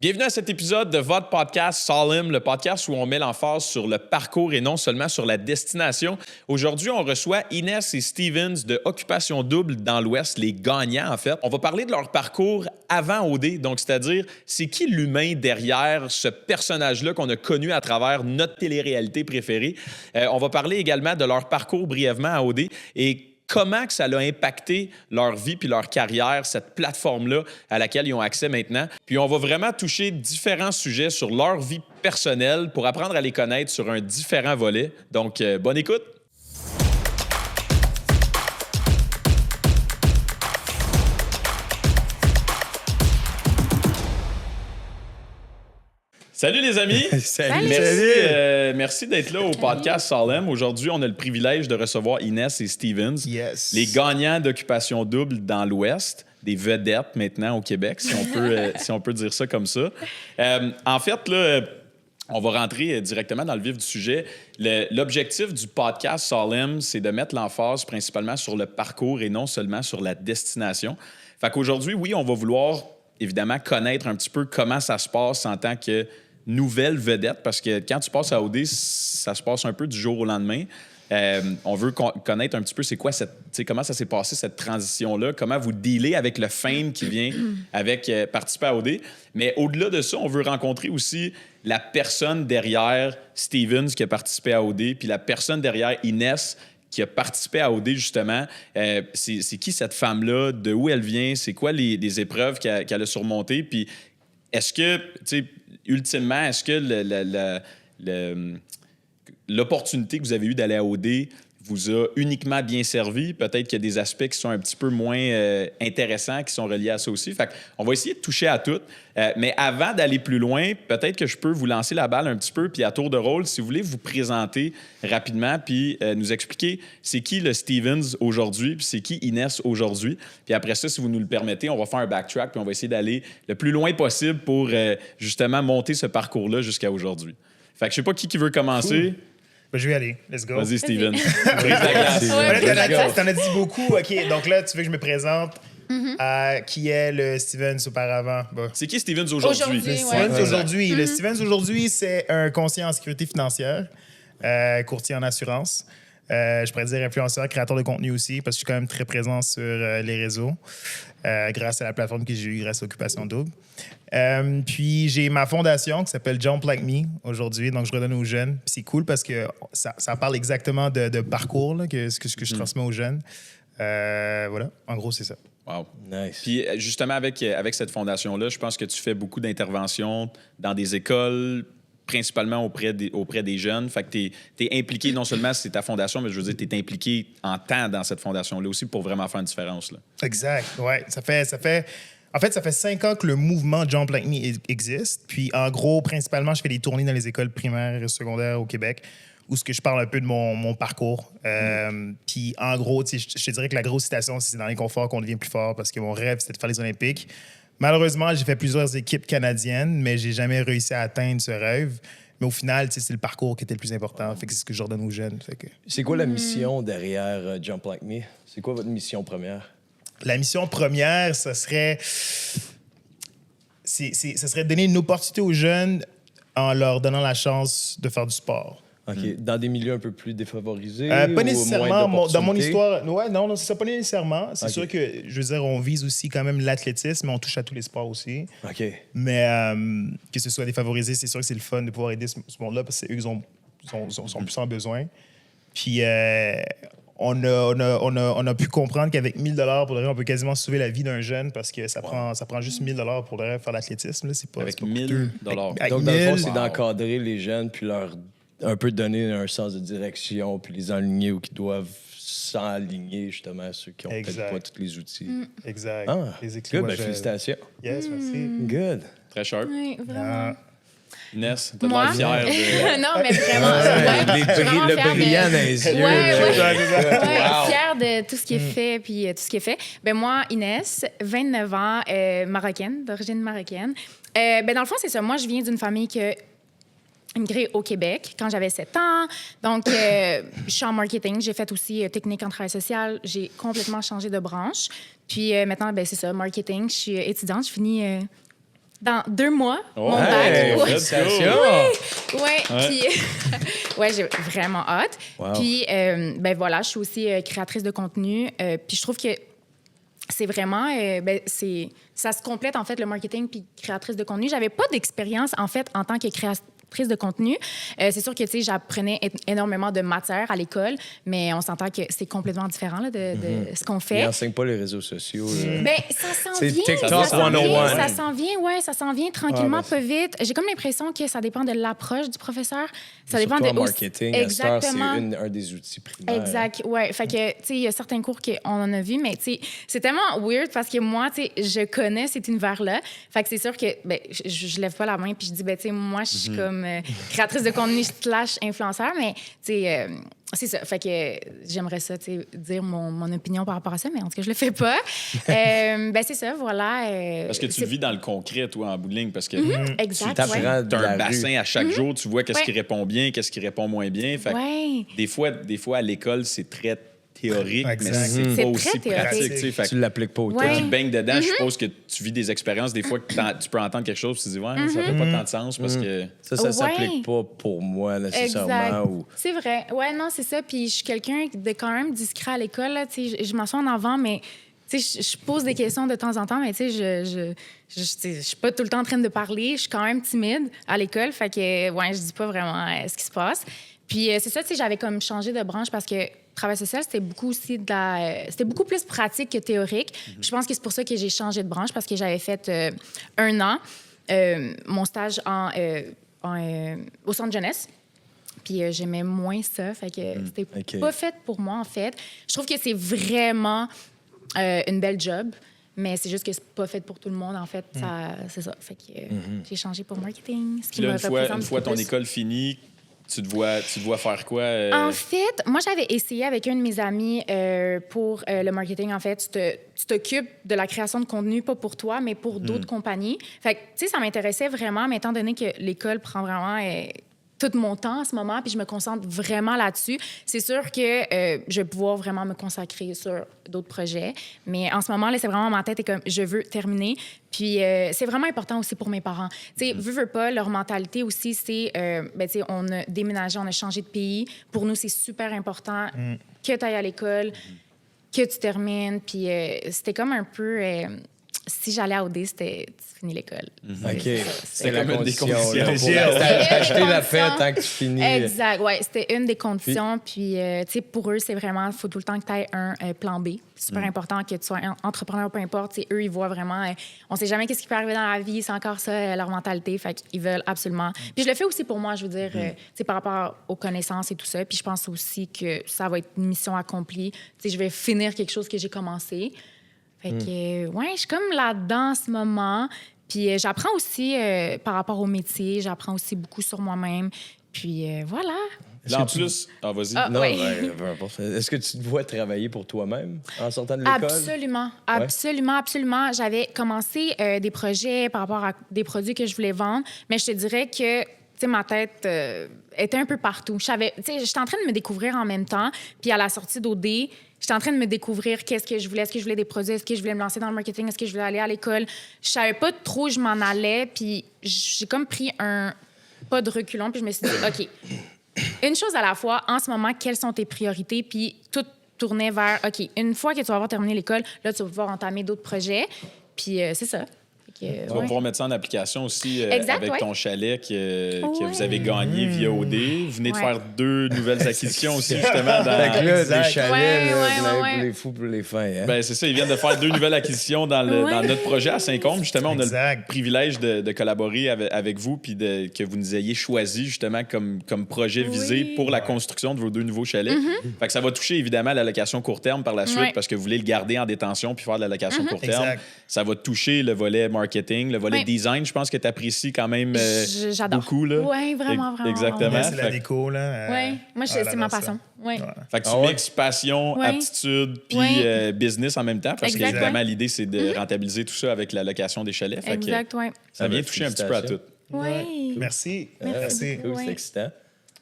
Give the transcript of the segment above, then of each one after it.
Bienvenue à cet épisode de votre podcast Solemn, le podcast où on met l'emphase sur le parcours et non seulement sur la destination. Aujourd'hui, on reçoit Inès et Stevens de Occupation Double dans l'Ouest, les gagnants en fait. On va parler de leur parcours avant OD, donc c'est-à-dire c'est qui l'humain derrière ce personnage-là qu'on a connu à travers notre télé-réalité préférée. On va parler également de leur parcours brièvement à OD et comment que ça a impacté leur vie puis leur carrière, cette plateforme-là à laquelle ils ont accès maintenant. Puis on va vraiment toucher différents sujets sur leur vie personnelle pour apprendre à les connaître sur un différent volet. Donc, bonne écoute! Salut les amis! Salut! Merci d'être là au podcast Solemn. Aujourd'hui, on a le privilège de recevoir Inès et Stevens, les gagnants d'Occupation Double dans l'Ouest, des vedettes maintenant au Québec, si on peut dire ça comme ça. En fait, là, on va rentrer directement dans le vif du sujet. L'objectif du podcast Solemn, c'est de mettre l'emphase principalement sur le parcours et non seulement sur la destination. Fait qu'aujourd'hui, oui, on va vouloir évidemment connaître un petit peu comment ça se passe en tant que nouvelle vedette, parce que quand tu passes à OD, ça se passe un peu du jour au lendemain. On veut connaître un petit peu c'est quoi comment ça s'est passé, cette transition-là, comment vous dealez avec le fame qui vient avec participer à OD. Mais au-delà de ça, on veut rencontrer aussi la personne derrière Stevens qui a participé à OD, puis la personne derrière Inès qui a participé à OD, justement. C'est qui cette femme-là? De où elle vient? C'est quoi les épreuves qu'elle a surmontées? Puis est-ce que, tu sais, ultimement, est-ce que l'opportunité que vous avez eue d'aller à OD vous a uniquement bien servi? Peut-être qu'il y a des aspects qui sont un petit peu moins intéressants, qui sont reliés à ça aussi. Fait qu'on va essayer de toucher à tout. Mais avant d'aller plus loin, peut-être que je peux vous lancer la balle un petit peu, puis à tour de rôle, si vous voulez vous présenter rapidement, puis nous expliquer c'est qui le Stevens aujourd'hui, puis c'est qui Inès aujourd'hui. Puis après ça, si vous nous le permettez, on va faire un backtrack, puis on va essayer d'aller le plus loin possible pour justement monter ce parcours-là jusqu'à aujourd'hui. Fait que je sais pas qui veut commencer. Cool. Ben, je vais y aller. Let's go. Vas-y, Steven. T'en as dit beaucoup. OK, donc là, tu veux que je me présente à qui est le Stevens auparavant? Bon. C'est qui Stevens aujourd'hui? Le Stevens aujourd'hui. Le Stevens aujourd'hui, c'est un conseiller en sécurité financière, courtier en assurance. Je pourrais dire influenceur, créateur de contenu aussi, parce que je suis quand même très présent sur les réseaux, grâce à la plateforme que j'ai eue grâce à Occupation Double. Puis j'ai ma fondation qui s'appelle Jump Like Me aujourd'hui, donc je redonne aux jeunes. Puis c'est cool parce que ça parle exactement de parcours, là, ce que je transmets aux jeunes. Voilà, en gros, c'est ça. Wow. Nice. Puis justement, avec cette fondation-là, je pense que tu fais beaucoup d'interventions dans des écoles, principalement auprès des jeunes. Fait que tu es impliqué, non seulement c'est ta fondation, mais je veux dire, tu es impliqué en temps dans cette fondation-là aussi pour vraiment faire une différence. Là. Exact, ouais. Ça fait 5 ans que le mouvement Jump Like Me existe. Puis en gros, principalement, je fais des tournées dans les écoles primaires et secondaires au Québec où ce que je parle un peu de mon parcours. Puis en gros, je te dirais que la grosse citation, c'est dans l'inconfort qu'on devient plus fort parce que mon rêve, c'était de faire les Olympiques. Malheureusement, j'ai fait plusieurs équipes canadiennes, mais j'ai jamais réussi à atteindre ce rêve. Mais au final, c'est le parcours qui était le plus important. Fait que c'est ce que je redonne aux jeunes. Fait que... C'est quoi la mission derrière Jump Like Me? C'est quoi votre mission première? La mission première, ça serait de donner une opportunité aux jeunes en leur donnant la chance de faire du sport. OK. Dans des milieux un peu plus défavorisés? Pas nécessairement. Moins dans mon histoire, non, c'est ça, pas nécessairement. C'est OK. sûr que, je veux dire, on vise aussi quand même l'athlétisme, mais on touche à tous les sports aussi. OK. Mais que ce soit défavorisé, c'est sûr que c'est le fun de pouvoir aider ce monde-là parce que c'est eux qui sont plus en besoin. Puis on a pu comprendre qu'avec 1 000 $, pour le reste, on peut quasiment sauver la vie d'un jeune parce que ça prend juste 1 000 $ pour le reste faire l'athlétisme. Là. C'est pas, Avec c'est pas 1 000 coûteux. $. Donc, dans le fond, c'est d'encadrer les jeunes puis leur un peu donner un sens de direction puis les aligner où ils doivent s'aligner, justement, ceux qui ont peut-être pas tous les outils. Exact. Ah, good, ben, félicitations. Yes, merci. Good. Très sharp. Oui, vraiment. Inès, t'as Moi? l'air fière de... Non, mais vraiment. Le brillant dans les yeux. Ouais, fière de tout ce qui est fait, puis tout ce qui est fait. Ben moi, Inès, 29 ans, marocaine, d'origine marocaine. Ben dans le fond, c'est ça. Moi, je viens d'une famille qui a immigré au Québec quand j'avais 7 ans. Donc, je suis en marketing. J'ai fait aussi technique en travail social. J'ai complètement changé de branche. Puis maintenant, ben c'est ça, marketing. Je suis étudiante. Je finis dans 2 mois, mon Hey, bac. félicitations! Puis ouais, j'ai vraiment hâte. Wow. Puis ben voilà, je suis aussi créatrice de contenu. Puis je trouve que c'est vraiment ça se complète en fait le marketing puis créatrice de contenu. J'avais pas d'expérience en fait en tant que créatrice de contenu. C'est sûr que tu sais j'apprenais énormément de matière à l'école, mais on s'entend que c'est complètement différent là, de ce qu'on fait. Ils n'enseignent pas les réseaux sociaux. Ben, ça s'en C'est vient. TikTok ça s'en 101. vient, ça s'en vient, ouais, ça s'en vient tranquillement, ben, pas vite. J'ai comme l'impression que ça dépend de l'approche du professeur. Ça dépend Surtout de en marketing, à cette heure, c'est exactement. un des outils primaires. Exact, ouais. Fait que, tu sais, il y a certains cours qu'on en a vus, mais tu sais, c'est tellement weird parce que moi, tu sais, je connais cet univers-là. Fait que c'est sûr que, ben, je lève pas la main puis je dis, ben, tu sais, moi, je suis comme créatrice de contenu / influenceur, mais, tu sais, c'est ça. Fait que j'aimerais ça, tu sais, dire mon opinion par rapport à ça, mais en tout cas, je le fais pas. Ben, c'est ça, voilà. Parce que tu le vis dans le concret, toi, en bout de ligne, parce que Exact, tu t'apprends ouais. de as la un rue. bassin à chaque jour, tu vois qu'est-ce Ouais. qui répond bien, qu'est-ce qui répond moins bien. Fait que Ouais. des fois, à l'école, c'est très théorique, mais Exact. c'est C'est pas très aussi théorique. pratique. Tu sais. Fait que Tu l'appliques pas au Ouais. tu temps. baignes dedans, je suppose que tu vis des expériences, des fois, que tu peux entendre quelque chose, tu te dis, ouais, ça fait pas tant de sens parce que. Ça Ouais. s'applique pas pour moi nécessairement. Exact. Ou... C'est vrai. Ouais, non, c'est ça. Puis je suis quelqu'un de quand même discret à l'école. Là. Tu sais, je m'assois en avant, mais tu sais, je pose des questions de temps en temps, mais tu sais, je suis pas tout le temps en train de parler. Je suis quand même timide à l'école. Fait que, ouais, je dis pas vraiment ce qui se passe. Puis c'est ça, tu sais, j'avais comme changé de branche parce que travail social, c'était beaucoup aussi c'était beaucoup plus pratique que théorique. Puis je pense que c'est pour ça que j'ai changé de branche parce que j'avais fait 1 an mon stage au centre jeunesse. Puis j'aimais moins ça. Fait que c'était OK. pas fait pour moi, en fait. Je trouve que c'est vraiment une belle job, mais c'est juste que c'est pas fait pour tout le monde, en fait. C'est ça. Fait que j'ai changé pour marketing, ce qui Puis là, me représente une fois beaucoup ton plus. école finie, tu te vois faire quoi? En fait, moi, j'avais essayé avec un de mes amis pour le marketing. En fait, tu t'occupes de la création de contenu, pas pour toi, mais pour d'autres compagnies. Fait que, tu sais, ça m'intéressait vraiment, mais étant donné que l'école prend vraiment tout mon temps en ce moment, puis je me concentre vraiment là-dessus, c'est sûr que je vais pouvoir vraiment me consacrer sur d'autres projets. Mais en ce moment, là, c'est vraiment ma tête est comme, je veux terminer. Puis c'est vraiment important aussi pour mes parents. Tu sais, veux pas, leur mentalité aussi, c'est, ben, tu sais, on a déménagé, on a changé de pays. Pour nous, c'est super important que tu ailles à l'école, que tu termines. Puis c'était comme un peu... si j'allais à OD, c'était tu finis l'école. OK. C'est comme une des condition, conditions. là, pour C'est acheter la une fête condition. tant que tu finis. Exact, oui. C'était une des conditions. Puis, tu sais, pour eux, c'est vraiment, il faut tout le temps que tu aies un plan B. C'est super important que tu sois un entrepreneur, peu importe. Tu sais, eux, ils voient vraiment, on sait jamais qu'est-ce qui peut arriver dans la vie. C'est encore ça, leur mentalité. Fait qu'ils veulent absolument. Puis, je le fais aussi pour moi, je veux dire, tu sais, par rapport aux connaissances et tout ça. Puis, je pense aussi que ça va être une mission accomplie. Tu sais, je vais finir quelque chose que j'ai commencé. Fait que, ouais, je suis comme là-dedans en ce moment. Puis j'apprends aussi par rapport au métier, j'apprends aussi beaucoup sur moi-même. Puis voilà. Là, en plus... Ah, vas-y. Non, ouais. peu importe. Est-ce que tu te vois travailler pour toi-même en sortant de l'école? Absolument, absolument, absolument. J'avais commencé des projets par rapport à des produits que je voulais vendre, mais je te dirais que, tu sais, ma tête était un peu partout. J'étais en train de me découvrir en même temps. Puis à la sortie d'OD, j'étais en train de me découvrir qu'est-ce que je voulais. Est-ce que je voulais des produits? Est-ce que je voulais me lancer dans le marketing? Est-ce que je voulais aller à l'école? Je savais pas trop où je m'en allais. Puis j'ai comme pris un pas de reculons. Puis je me suis dit, OK, une chose à la fois, en ce moment, quelles sont tes priorités? Puis tout tournait vers, OK, une fois que tu vas avoir terminé l'école, là, tu vas pouvoir entamer d'autres projets. Puis c'est ça. Tu vas pouvoir mettre ça en application aussi Exact, avec ouais. ton chalet que Ouais. vous avez gagné via OD. Vous venez de Ouais. faire 2 nouvelles acquisitions aussi, justement. Fait que là, Exact. des chalets, Ouais, là, ouais, vous l'avez ouais. pour les fous, pour les fins. Hein? Ben, c'est ça, ils viennent de faire 2 nouvelles acquisitions dans notre projet à Saint-Côme. Justement, on a le Exact. privilège de collaborer avec vous puis que vous nous ayez choisi justement comme projet visé pour la construction de vos 2 nouveaux chalets. Fait que ça va toucher évidemment la location court terme par la suite Ouais. parce que vous voulez le garder en détention puis faire de la location court terme. Exact. Ça va toucher le volet marketing, le volet Ouais. design. Je pense que tu apprécies quand même J'adore. beaucoup. Là. Oui, vraiment, vraiment. Exactement. Ouais, c'est la Fait- déco, là. Oui, moi, c'est ma j'adore ça. passion. Oui. Ouais. Fait que tu Ah ouais? mixes passion, Ouais. aptitude, puis Ouais. business en même temps, parce Exact, qu'évidemment, ouais. l'idée, c'est de rentabiliser tout ça avec la location des chalets. Fait que Exact, oui. ça vient toucher un petit peu à tout. Oui. Merci. Merci. Cool, Ouais. c'est excitant.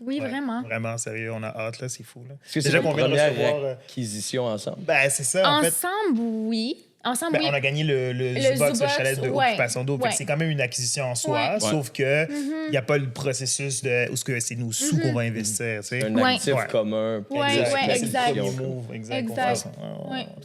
Oui, Ouais, vraiment. Vraiment, sérieux, on a hâte, là, c'est fou. Là. Est-ce que c'est Déjà votre qu'on vient de première recevoir. acquisition ensemble? Ben, c'est ça, en fait. Ensemble, oui. Ensemble, oui. On a gagné le Zubox, le chalet d'occupation double. Ouais. C'est quand même une acquisition en soi, sauf que il n'y a pas le processus de où c'est nos sous qu'on va investir. C'est un actif commun. Exact. Exact.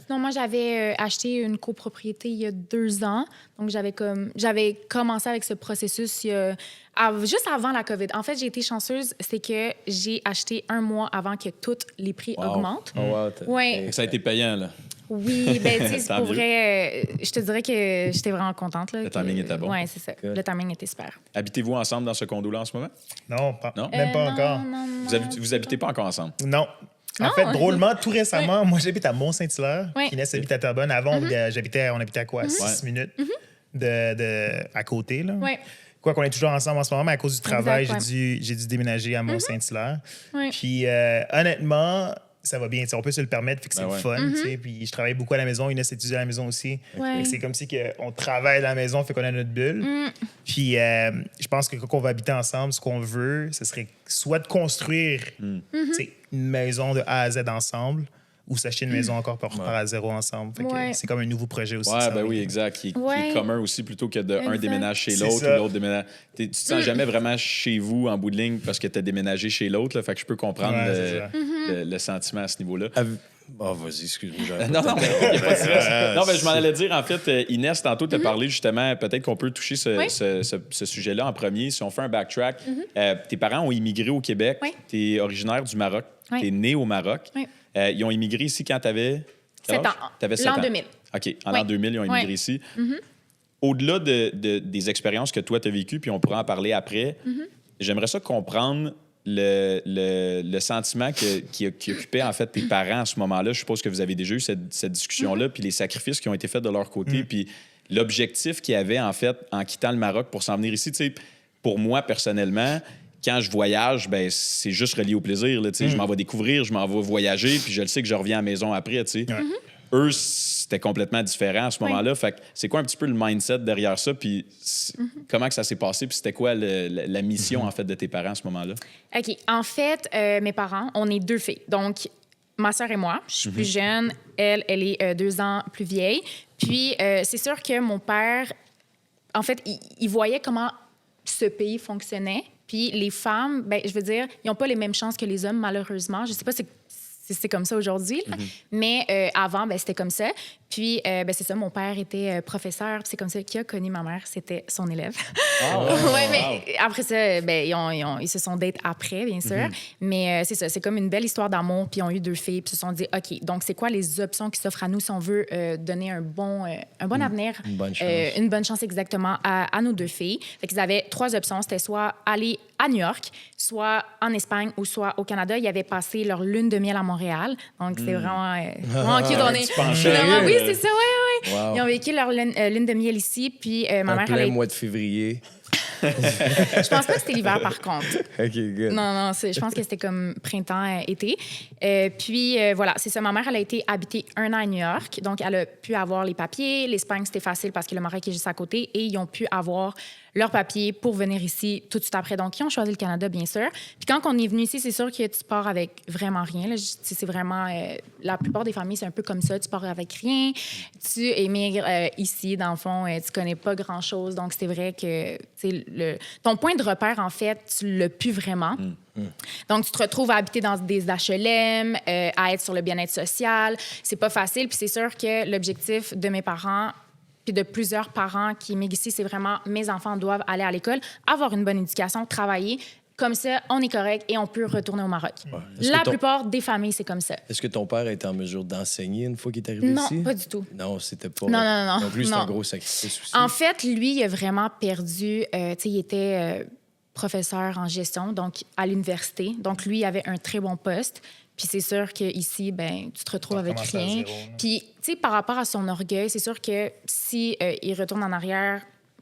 Sinon, moi, j'avais acheté une copropriété il y a 2 ans. Donc, j'avais commencé avec ce processus juste avant la COVID. En fait, j'ai été chanceuse, c'est que j'ai acheté 1 mois avant que tous les prix augmentent. Ça a été payant, là. Oui, ben tu sais, pour vrai, je te dirais que j'étais vraiment contente. Là, le timing était bon. Oui, c'est ça. Le timing était super. Habitez-vous ensemble dans ce condo-là en ce moment? Non, même pas encore. Vous habitez pas encore ensemble? Non. En fait, drôlement, tout récemment, moi, j'habite à Mont-Saint-Hilaire. Inès habite à Terrebonne. Avant, on habitait à quoi? 6 minutes à côté, là. Oui. Quoi qu'on est toujours ensemble en ce moment, mais à cause du travail, j'ai dû déménager à Mont-Saint-Hilaire. Puis, honnêtement, ça va bien. On peut se le permettre, fait que c'est le fun. Puis je travaille beaucoup à la maison. Inès étudie à la maison aussi. C'est comme si on travaille à la maison, fait qu'on a notre bulle. Puis je pense que quand on va habiter ensemble, ce qu'on veut, ce serait soit de construire une maison de A à Z ensemble, ou s'acheter une maison encore par à zéro ensemble. Fait que c'est comme un nouveau projet aussi. Oui, exact. Qui est commun aussi, plutôt que d'un déménage chez l'autre ou l'autre déménage. Tu te sens jamais vraiment chez vous en bout de ligne parce que tu as déménagé chez l'autre. Fait que je peux comprendre le sentiment à ce niveau-là. Vas-y, excuse-moi. Non, il n'y a pas de stress. Non, mais je m'en allais dire, en fait, Inès, tantôt, tu as parlé justement, peut-être qu'on peut toucher ce sujet-là en premier. Si on fait un backtrack, tes parents ont immigré au Québec. Tu es originaire du Maroc. Tu es né au Maroc. Ils ont immigré ici quand tu avais 7 ans. T'avais 7 ans. L'an 2000. OK. En l'an 2000, ils ont immigré ici. Au-delà des expériences que toi, tu as vécues, puis on pourra en parler après, j'aimerais ça comprendre le sentiment qui occupait en fait tes parents à ce moment-là. Je suppose que vous avez déjà eu cette discussion-là, puis les sacrifices qui ont été faits de leur côté, puis l'objectif qu'ils avaient en fait en quittant le Maroc pour s'en venir ici. Tu sais, pour moi, personnellement, quand je voyage, ben c'est juste relié au plaisir. Là, je m'en vais découvrir, je m'en vais voyager, puis je le sais que je reviens à la maison après. Eux, c'était complètement différent à ce moment-là. Fait que c'est quoi un petit peu le mindset derrière ça? Puis comment que ça s'est passé? Puis c'était quoi la mission, en fait, de tes parents à ce moment-là? OK. En fait, mes parents, on est 2 filles. Donc, ma sœur et moi, je suis plus jeune. Elle est 2 ans plus vieille. Puis, c'est sûr que mon père, en fait, il voyait comment ce pays fonctionnait. Puis les femmes, ben, je veux dire, ils n'ont pas les mêmes chances que les hommes, malheureusement. Je ne sais pas si c'est comme ça aujourd'hui, mais avant, ben, c'était comme ça. Puis, ben, c'est ça, mon père était professeur. Puis c'est comme ça qu'il a connu ma mère. C'était son élève. Mais après ça, ben, ils se sont datés après, bien sûr. Mais c'est ça, c'est comme une belle histoire d'amour. Puis ils ont eu 2 filles. Puis ils se sont dit, OK, donc c'est quoi les options qui s'offrent à nous si on veut donner un bon avenir? Une bonne chance. Une bonne chance, exactement, à nos 2 filles. Fait qu'ils avaient 3 options. C'était soit aller à New York, soit en Espagne ou soit au Canada. Ils avaient passé leur lune de miel à Montréal. Donc, c'est vraiment cute. Oui, c'est ça, oui. Wow. Ils ont vécu leur lune de miel ici, puis ma mère... plein mois de février. Je pense pas que c'était l'hiver, par contre. OK, good. Non, je pense que c'était comme printemps, été. Puis, voilà, c'est ça. Ma mère, elle a été habiter 1 an à New York. Donc, elle a pu avoir les papiers. L'Espagne, c'était facile parce que le Maroc est juste à côté. Et ils ont pu avoir leurs papiers pour venir ici tout de suite après. Donc, ils ont choisi le Canada, bien sûr. Puis quand on est venu ici, c'est sûr que tu pars avec vraiment rien. Là. C'est vraiment... la plupart des familles, c'est un peu comme ça. Tu pars avec rien. Tu émigres ici, dans le fond. Tu connais pas grand-chose. Donc, c'est vrai que ton point de repère, en fait, tu l'as plus vraiment. Donc, tu te retrouves à habiter dans des HLM, à être sur le bien-être social. C'est pas facile. Puis c'est sûr que l'objectif de mes parents... puis de plusieurs parents qui émigrent ici, c'est vraiment mes enfants doivent aller à l'école, avoir une bonne éducation, travailler. Comme ça, on est correct et on peut retourner au Maroc. La plupart des familles, c'est comme ça. Est-ce que ton père était en mesure d'enseigner une fois qu'il est arrivé ici? Non, pas du tout. Non, c'était pas... Non. Donc lui, c'est un gros sacrifice aussi. En fait, lui, il a vraiment perdu... tu sais, il était professeur en gestion, donc à l'université. Donc lui, il avait un très bon poste. Puis c'est sûr qu'ici, ben, tu te retrouves avec rien. Puis, tu sais, par rapport à son orgueil, c'est sûr que si il retourne en arrière,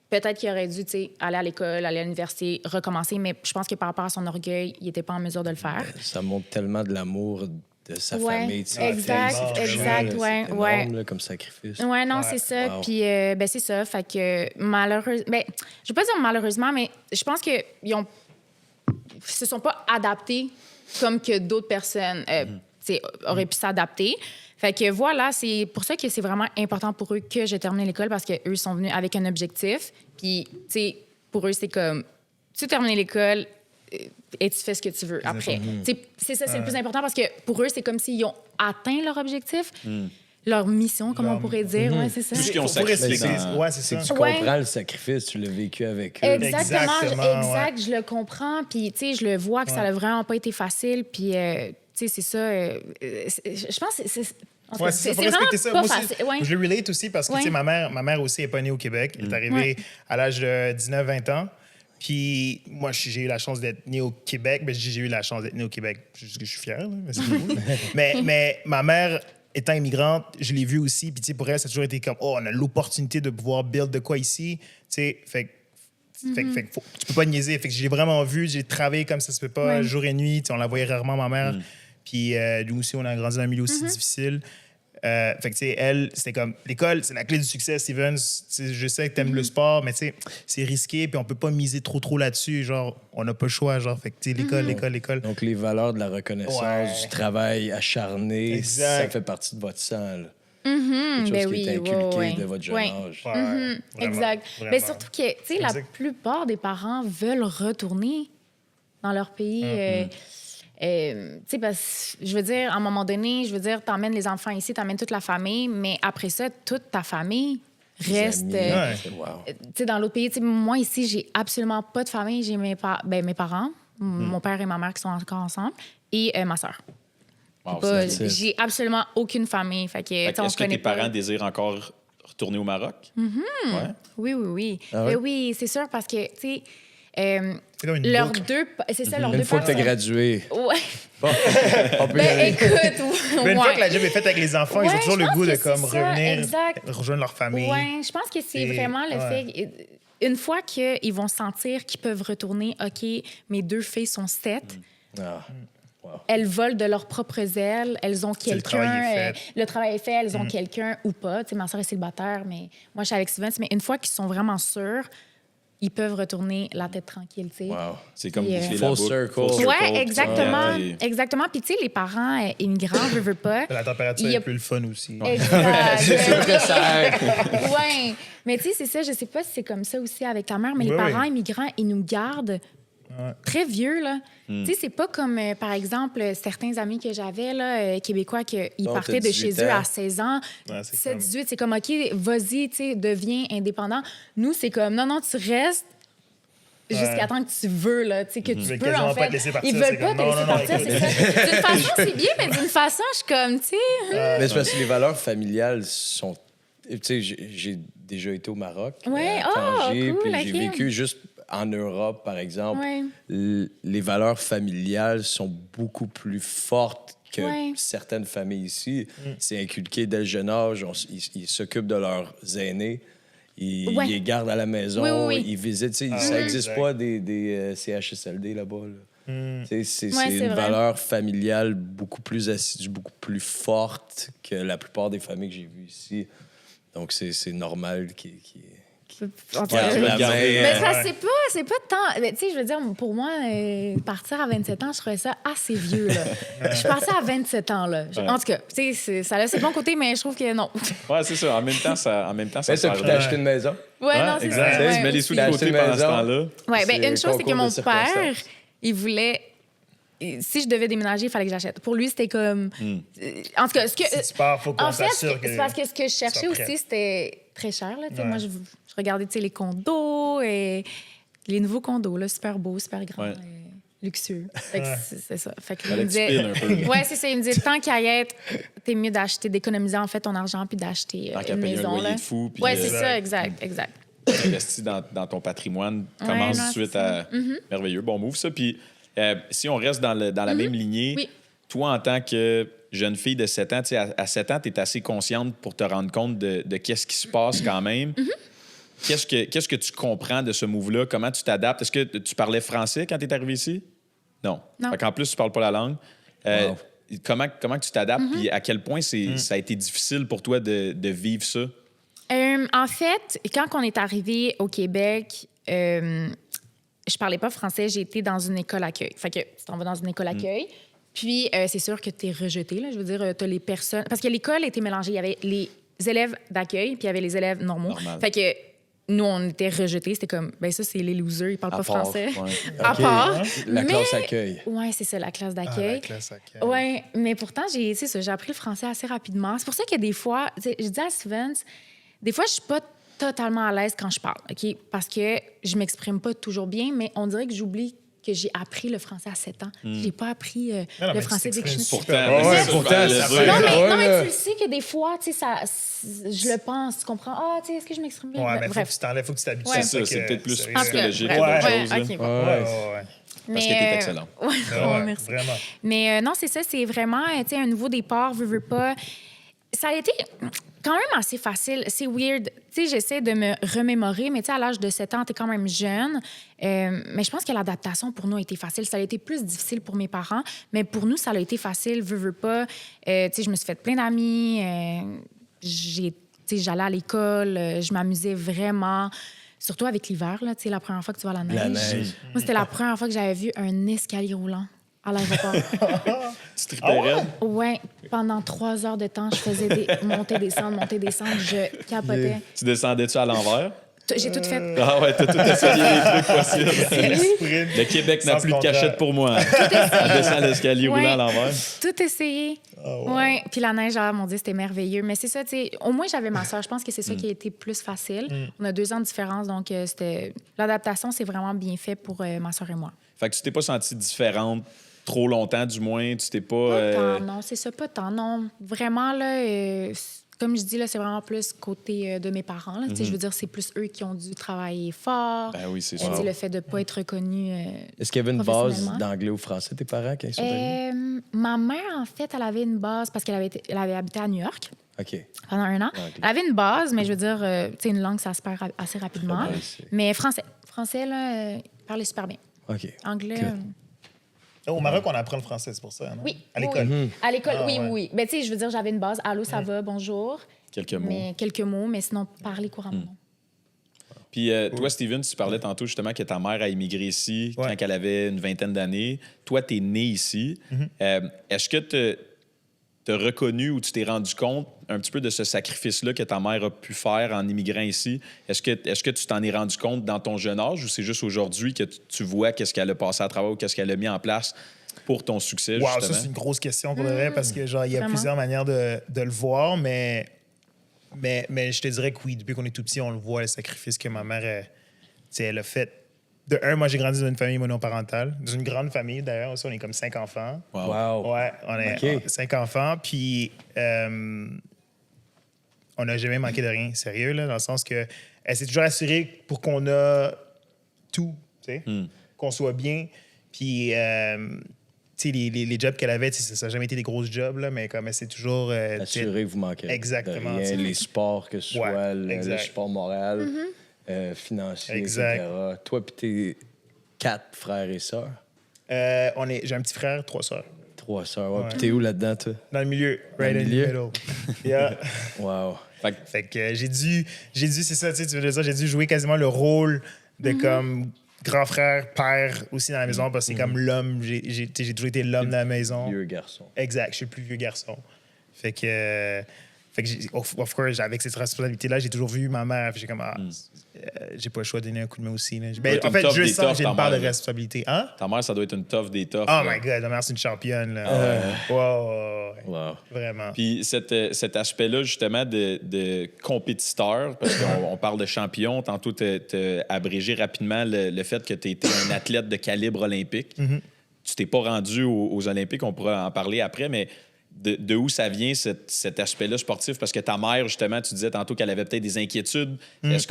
peut-être qu'il aurait dû, tu sais, aller à l'école, aller à l'université, recommencer. Mais je pense que par rapport à son orgueil, il n'était pas en mesure de le faire. Ça montre tellement de l'amour de sa famille. Exact, ouais. Là, comme sacrifice. Ouais, non, c'est ça. Wow. Puis, ben, c'est ça. Fait que malheureusement... Ben, je vais pas dire malheureusement, mais je pense qu'ils se sont pas adaptés comme que d'autres personnes. Tu auraient pu s'adapter. Fait que voilà, c'est pour ça que c'est vraiment important pour eux que je termine l'école parce qu'eux sont venus avec un objectif. Puis, tu sais, pour eux, c'est comme, tu termines l'école et tu fais ce que tu veux après. C'est ça, c'est le plus important parce que pour eux, c'est comme s'ils ont atteint leur objectif. Leur mission, comme on pourrait dire. Ouais, c'est ça. Tout ce qu'ils ont sacrifié. Ouais, c'est ça. Tu comprends le sacrifice, tu l'as vécu avec eux. Exact, je le comprends. Puis, tu sais, je le vois que ça n'a vraiment pas été facile. Puis, tu sais, c'est ça. Je pense que c'est faut respecter ça. Moi aussi, facile. Ouais. je le relate aussi parce que tu sais, ma mère aussi n'est pas née au Québec. Elle est arrivée à l'âge de 19-20 ans. Puis moi, j'ai eu la chance d'être né au Québec. Ben, j'ai eu la chance d'être né au Québec. Je suis fier, là, mais c'est cool. mais ma mère, étant immigrante, je l'ai vue aussi. Puis pour elle, ça a toujours été comme, oh, on a l'opportunité de pouvoir build de quoi ici. Tu sais, fait que tu peux pas niaiser. Fait que j'ai vraiment vu, j'ai travaillé comme ça se peut pas, jour et nuit. On la voyait rarement, ma mère. Puis nous aussi, on a grandi dans un milieu aussi difficile. Fait que, tu sais, elle, c'était comme, l'école, c'est la clé du succès, Stevens. Je sais que t'aimes le sport, mais tu sais, c'est risqué, puis on peut pas miser trop là-dessus. Genre, on n'a pas le choix, genre, fait que, tu sais, l'école. Donc, les valeurs de la reconnaissance, du travail acharné, ça fait partie de votre sang, là. Quelque chose qui est inculqué de votre jeune âge. Vraiment, exact. Vraiment. Mais surtout que, tu sais, la plupart des parents veulent retourner dans leur pays. Tu sais, parce que, je veux dire, à un moment donné, t'emmènes les enfants ici, t'emmènes toute la famille, mais après ça, toute ta famille reste... tu sais, dans l'autre pays, moi, ici, j'ai absolument pas de famille. J'ai mes parents, mon père et ma mère qui sont encore ensemble, et ma sœur. J'ai absolument aucune famille. Fait que, est-ce que tes parents désirent encore retourner au Maroc? Oui. Ah ouais? Oui, c'est sûr, parce que, tu sais... leurs deux... C'est ça, leurs deux Une fois que tu as parents- gradué. Ouais. On peut y aller. Écoute, Mais une fois que la job est faite avec les enfants, ils ont toujours je le pense goût de que comme c'est ça, revenir, exact. rejoindre leur famille. Oui, je pense que c'est vraiment le fait... Une fois qu'ils vont sentir qu'ils peuvent retourner, OK, mes deux filles sont 7, elles volent de leurs propres ailes, elles ont quelqu'un... Le travail est fait, elles ont quelqu'un ou pas. Tu sais, ma soeur est célibataire, mais moi, je suis avec Steven. Mais une fois qu'ils sont vraiment sûrs, ils peuvent retourner la tête tranquille, tu sais. Wow. C'est comme Puis, boucler full la boucle. circle. Oui, exactement. Ouais. Exactement. Puis, tu sais, les parents immigrants, veulent pas. La température est plus le fun aussi. Exact. C'est sûr que ça aide. Oui. Mais tu sais, c'est ça. Je sais pas si c'est comme ça aussi avec ta mère, mais les parents immigrants, ils nous gardent très vieux, là. Tu sais, c'est pas comme, par exemple, certains amis que j'avais, là, québécois, qu'ils partaient de chez eux à 16 ans. 17, 18, c'est comme, OK, vas-y, tu sais, deviens indépendant. Nous, c'est comme, non, tu restes jusqu'à temps que tu veux, là, tu sais, que tu peux, en fait. Pas te laisser partir, Ils veulent pas te laisser partir, c'est ça. D'une façon, c'est bien, mais d'une façon, je suis comme, tu sais... Mais c'est parce que les valeurs familiales sont... Tu sais, j'ai déjà été au Maroc, Ouais, à Tanger, cool, puis j'ai vécu juste en Europe, par exemple. Ouais. Les valeurs familiales sont beaucoup plus fortes que Ouais. certaines familles ici. C'est inculqué dès le jeune âge. Ils s'occupent de leurs aînés. Ils les gardent à la maison. Oui. Ils visitent. Tu sais, ça n'existe pas des CHSLD là-bas. Là. C'est une vrai. valeur familiale beaucoup plus assidue, beaucoup plus forte que la plupart des familles que j'ai vues ici. Donc, c'est normal qu'ils En tout gardent cas, la main. mais ça, c'est pas tant. Tu sais, je veux dire, pour moi, partir à 27 ans, je trouvais ça assez vieux, là. Je suis partie à 27 ans, là. En tout cas, tu sais, ça a ses bons côtés, mais je trouve que non. Ouais, c'est ça. En même temps, ça Mais ça peut t'acheter une maison. Ouais, non, c'est exact. ça. Tu mets les sous de Aussi. côté pendant ce temps-là. Ouais, ben C'est une chose, c'est que concours mon de père, circonstances. il voulait. Si je devais déménager, il fallait que j'achète. Pour lui, c'était comme. En tout cas, ce que. Si tu pars, faut qu'on En fait, s'assure que... c'est parce que ce que je cherchais sois prête. aussi, c'était très cher. Là. Tu sais, moi, je regardais tu sais, les condos et les nouveaux condos, là, super beaux, super grands, Ouais. luxueux. Fait que c'est ça. Fait que Fallait il me que tu piles un peu. ouais, c'est ça. Il me disait, tant qu'à y être, t'es mieux d'acheter, d'économiser en fait ton argent puis d'acheter Tant qu'à une payer un maison. loyer Là. de fou, puis Ouais, c'est ça, exact. investi dans ton patrimoine. Commence non, tout de suite c'est à... Merveilleux. Bon move, ça. Puis si on reste dans la même lignée, Oui. toi, en tant que jeune fille de 7 ans, tu sais, à 7 ans, tu es assez consciente pour te rendre compte de qu'est-ce qui se passe quand même. Qu'est-ce que tu comprends de ce move-là? Comment tu t'adaptes? Est-ce que tu parlais français quand tu es arrivé ici? Non. Non. Fait qu'en plus, tu parles pas la langue. Wow. Comment que tu t'adaptes? Puis à quel point ça a été difficile pour toi de vivre ça? En fait, quand on est arrivé au Québec, je parlais pas français. J'ai été dans une école accueil. Fait que tu t'en vas dans une école accueil. Puis, c'est sûr que tu es rejeté. Là. Je veux dire, tu as les personnes... Parce que l'école était mélangée. Il y avait les élèves d'accueil, puis il y avait les élèves normaux. Fait que nous, on était rejetés. C'était comme, ben ça, c'est les losers. Ils parlent pas français. Ouais. À part. La classe accueil. Oui, c'est ça, la classe d'accueil. la classe accueil. Oui, mais pourtant, j'ai appris le français assez rapidement. C'est pour ça que des fois, je dis à Steven, des fois, je suis pas totalement à l'aise quand je parle, OK? Parce que je m'exprime pas toujours bien, mais on dirait que j'oublie que j'ai appris le français à 7 ans. J'ai pas appris le français dès que je suis... Pourtant, Non, mais tu le sais que des fois, tu sais, je le pense, tu comprends. Ah, tu sais, est-ce que je m'exprime bien? Ouais, mais Bref. faut que tu t'habitues. C'est ça, c'est peut-être plus psychologique Bref. qu'autre Ouais, chose. OK, bon. Ouais. Parce que t'es excellent. Ouais, merci. Vraiment. Mais non, c'est ça, c'est vraiment, tu sais, un nouveau départ, veux pas. Ça a été quand même assez facile. C'est weird. Tu sais, j'essaie de me remémorer, mais tu sais, à l'âge de 7 ans, t'es quand même jeune. Mais je pense que l'adaptation pour nous a été facile. Ça a été plus difficile pour mes parents, mais pour nous, ça a été facile, veux pas. Tu sais, je me suis fait plein d'amis. J'allais à l'école, je m'amusais vraiment. Surtout avec l'hiver, là, tu sais, la première fois que tu vas à la neige. La neige. Moi, c'était la première fois que j'avais vu un escalier roulant à l'aéroport. Tu tripais raide? Ouais, pendant 3 heures de temps, je faisais monter, descendre, je capotais. Tu descendais-tu à l'envers? J'ai tout fait. Ah ouais, t'as tout essayé les trucs possibles. Sprint. Le Québec n'a Sans plus de contrôle. cachette pour moi. On descend l'escalier Ouais. roulant à l'envers. Tout essayé. Ouais. Puis la neige, mon Dieu, c'était merveilleux. Mais c'est ça, tu sais, au moins, j'avais ma soeur. Je pense que c'est ça qui a été plus facile. On a 2 ans de différence, donc c'était... L'adaptation, c'est vraiment bien fait pour ma soeur et moi. Fait que tu t'es pas sentie différente trop longtemps, du moins. Tu t'es pas... Pas tant, non, c'est ça, pas tant, non. Vraiment, là, comme je dis, là, c'est vraiment plus côté de mes parents. Là. Tu sais, je veux dire, c'est plus eux qui ont dû travailler fort. Ben oui, c'est Tu sais, sûr. le fait de ne pas être reconnu. Est-ce qu'il y avait une base Professionnellement. d'anglais ou français, tes parents, quand ils sont arrivés? Ma mère, en fait, elle avait une base parce qu'elle avait habité à New York OK. pendant 1 an. Ah, OK. Elle avait une base, mais je veux dire, tu sais, une langue, ça se perd assez rapidement. Ouais, c'est- Mais français. Français, là, il parlait super bien. OK. Anglais... Good. Au Maroc, on apprend le français, c'est pour ça, non? Oui. À l'école. Oui. À l'école, Ah, oui, ouais. oui. Ben, tu sais, je veux dire, j'avais une base. Allô, ça va, bonjour. Quelques mots. Mais quelques mots, mais sinon, parler couramment. non. Puis toi, Steven, tu parlais tantôt justement que ta mère a immigré ici Ouais. quand elle avait une 20aine d'années. Toi, tu es né ici. Est-ce que tu as reconnu ou tu t'es rendu compte un petit peu de ce sacrifice-là que ta mère a pu faire en immigrant ici? Est-ce que tu t'en es rendu compte dans ton jeune âge ou c'est juste aujourd'hui que tu vois qu'est-ce qu'elle a passé à travers ou qu'est-ce qu'elle a mis en place pour ton succès, Wow, justement? ça, c'est une grosse question pour de vrai parce que, genre, il y a Vraiment. plusieurs manières de le voir, mais je te dirais que oui, depuis qu'on est tout petit, on le voit, le sacrifice que ma mère, tu sais, elle a fait. De un, moi, j'ai grandi dans une famille monoparentale, dans une grande famille, d'ailleurs. Aussi, on est comme 5 enfants. Wow. Ouais, on est OK. 5 enfants, puis on n'a jamais manqué de rien, sérieux, là, dans le sens que elle s'est toujours assurée pour qu'on a tout, tu sais, qu'on soit bien. Puis, tu sais, les jobs qu'elle avait, tu sais, ça n'a jamais été des grosses jobs, là, mais comme elle s'est toujours... tu sais, Assurer que vous manquez Exactement, de rien. tu sais. Les sports, que ce Ouais, soit le exact. support moral, financier, Exact. etc. Toi, puis tes 4 frères et sœurs. j'ai un petit frère, 3 sœurs. 3 sœurs. Ouais. Ouais. Puis t'es où là-dedans, toi? Dans le milieu, right le in the milieu? middle. Yeah. Wow. Fait que Fait que j'ai dû, c'est ça, tu sais, tu veux dire ça, j'ai dû jouer quasiment le rôle de comme grand frère, père aussi dans la maison parce que c'est comme l'homme, j'ai toujours été l'homme de la maison. Vieux garçon. Exact, je suis le plus vieux garçon. Fait que of course, avec cette responsabilité-là, j'ai toujours vu ma mère. Puis j'ai comme, j'ai pas le choix de donner un coup de main aussi. Là. Ben, être en une fait, tough je des sens que toughs, j'ai ta une part de mère, là. responsabilité. Hein? ta mère, ça doit être une tough des toughs. Oh là. my God, ma mère, c'est une championne. Là. Ouais. Wow. Vraiment. Puis cet aspect-là, justement, de compétiteur, parce qu'on parle de champion, tantôt, tu as abrégé rapidement le fait que tu étais un athlète de calibre olympique. Tu t'es pas rendu aux Olympiques, on pourra en parler après, mais de où ça vient, cet aspect-là sportif? Parce que ta mère, justement, tu disais tantôt qu'elle avait peut-être des inquiétudes. Est-ce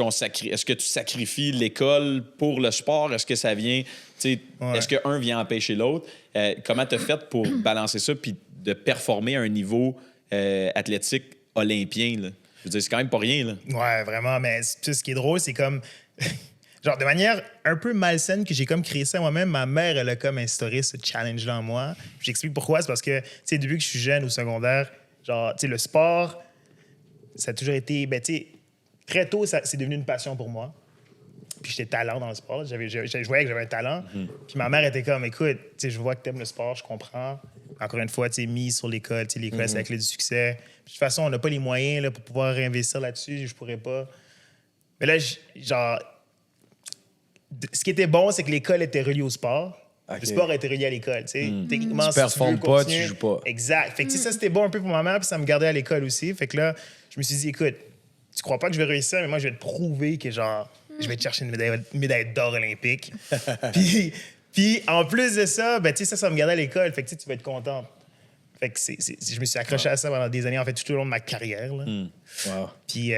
que tu sacrifies l'école pour le sport? Est-ce que ça vient... Ouais. Est-ce qu'un vient empêcher l'autre? Comment tu as fait pour balancer ça puis de performer à un niveau athlétique olympien? Là? Je veux dire, c'est quand même pas rien. Là. Ouais, vraiment. Mais ce qui est drôle, c'est comme. Genre, de manière un peu malsaine que j'ai comme créé ça moi-même, ma mère, elle a comme instauré ce challenge-là en moi. Puis j'explique pourquoi. C'est parce que, tu sais, depuis que je suis jeune au secondaire, genre, tu sais, le sport, ça a toujours été. Ben, tu sais, très tôt, c'est devenu une passion pour moi. Puis j'étais talent dans le sport. Je voyais que j'avais un talent. Puis ma mère était comme, écoute, tu sais, je vois que t'aimes le sport, je comprends. encore une fois, mis sur l'école. L'école, c'est la clé du succès. De toute façon, on n'a pas les moyens là, pour pouvoir réinvestir là-dessus. Je pourrais pas. Mais là, genre, ce qui était bon, c'est que l'école était reliée au sport. Okay. Le sport était relié à l'école. Techniquement, tu performes pas, tu joues pas. Exact. Fait que ça, c'était bon un peu pour ma mère, puis ça me gardait à l'école aussi. Fait que là, je me suis dit, écoute, tu crois pas que je vais réussir, mais moi, je vais te prouver que, genre, je vais te chercher une médaille d'or olympique. puis, en plus de ça, ben, ça me gardait à l'école. Fait que tu vas être contente. Fait que je me suis accroché à ça pendant des années, en fait, tout au long de ma carrière. Là. Wow. Puis,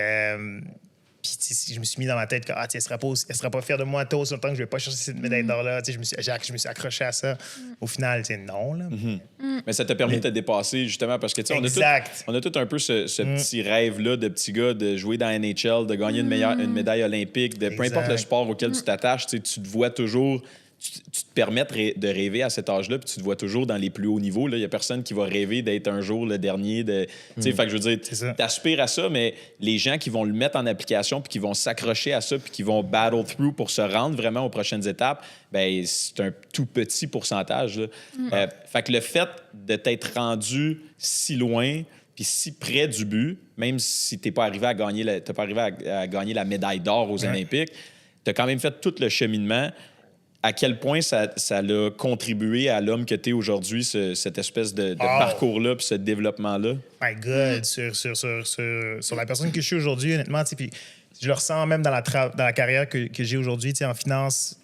je me suis mis dans ma tête que elle sera pas fière de moi tôt sur le temps que je vais pas chercher cette médaille d'or-là. Je me suis accroché à ça. Au final, non. Là. Mais ça t'a permis de te dépasser, justement, parce que on a tout un peu ce petit rêve-là de petit gars de jouer dans la NHL, de gagner une médaille olympique, de peu importe le sport auquel tu t'attaches, tu te vois toujours... Tu te permets de rêver à cet âge-là, puis tu te vois toujours dans les plus hauts niveaux. Il n'y a personne qui va rêver d'être un jour le dernier. Fait que je veux dire, tu aspires à ça, mais les gens qui vont le mettre en application, puis qui vont s'accrocher à ça, puis qui vont battle through pour se rendre vraiment aux prochaines étapes, ben c'est un tout petit pourcentage. Fait que le fait de t'être rendu si loin, puis si près du but, même si tu n'es pas arrivé à gagner la médaille d'or aux Olympiques, tu as quand même fait tout le cheminement. À quel point ça l'a contribué à l'homme que tu es aujourd'hui, cette espèce de parcours-là puis ce développement-là? My God, sur la personne que je suis aujourd'hui, honnêtement, puis je le ressens même dans la carrière que j'ai aujourd'hui, en finance,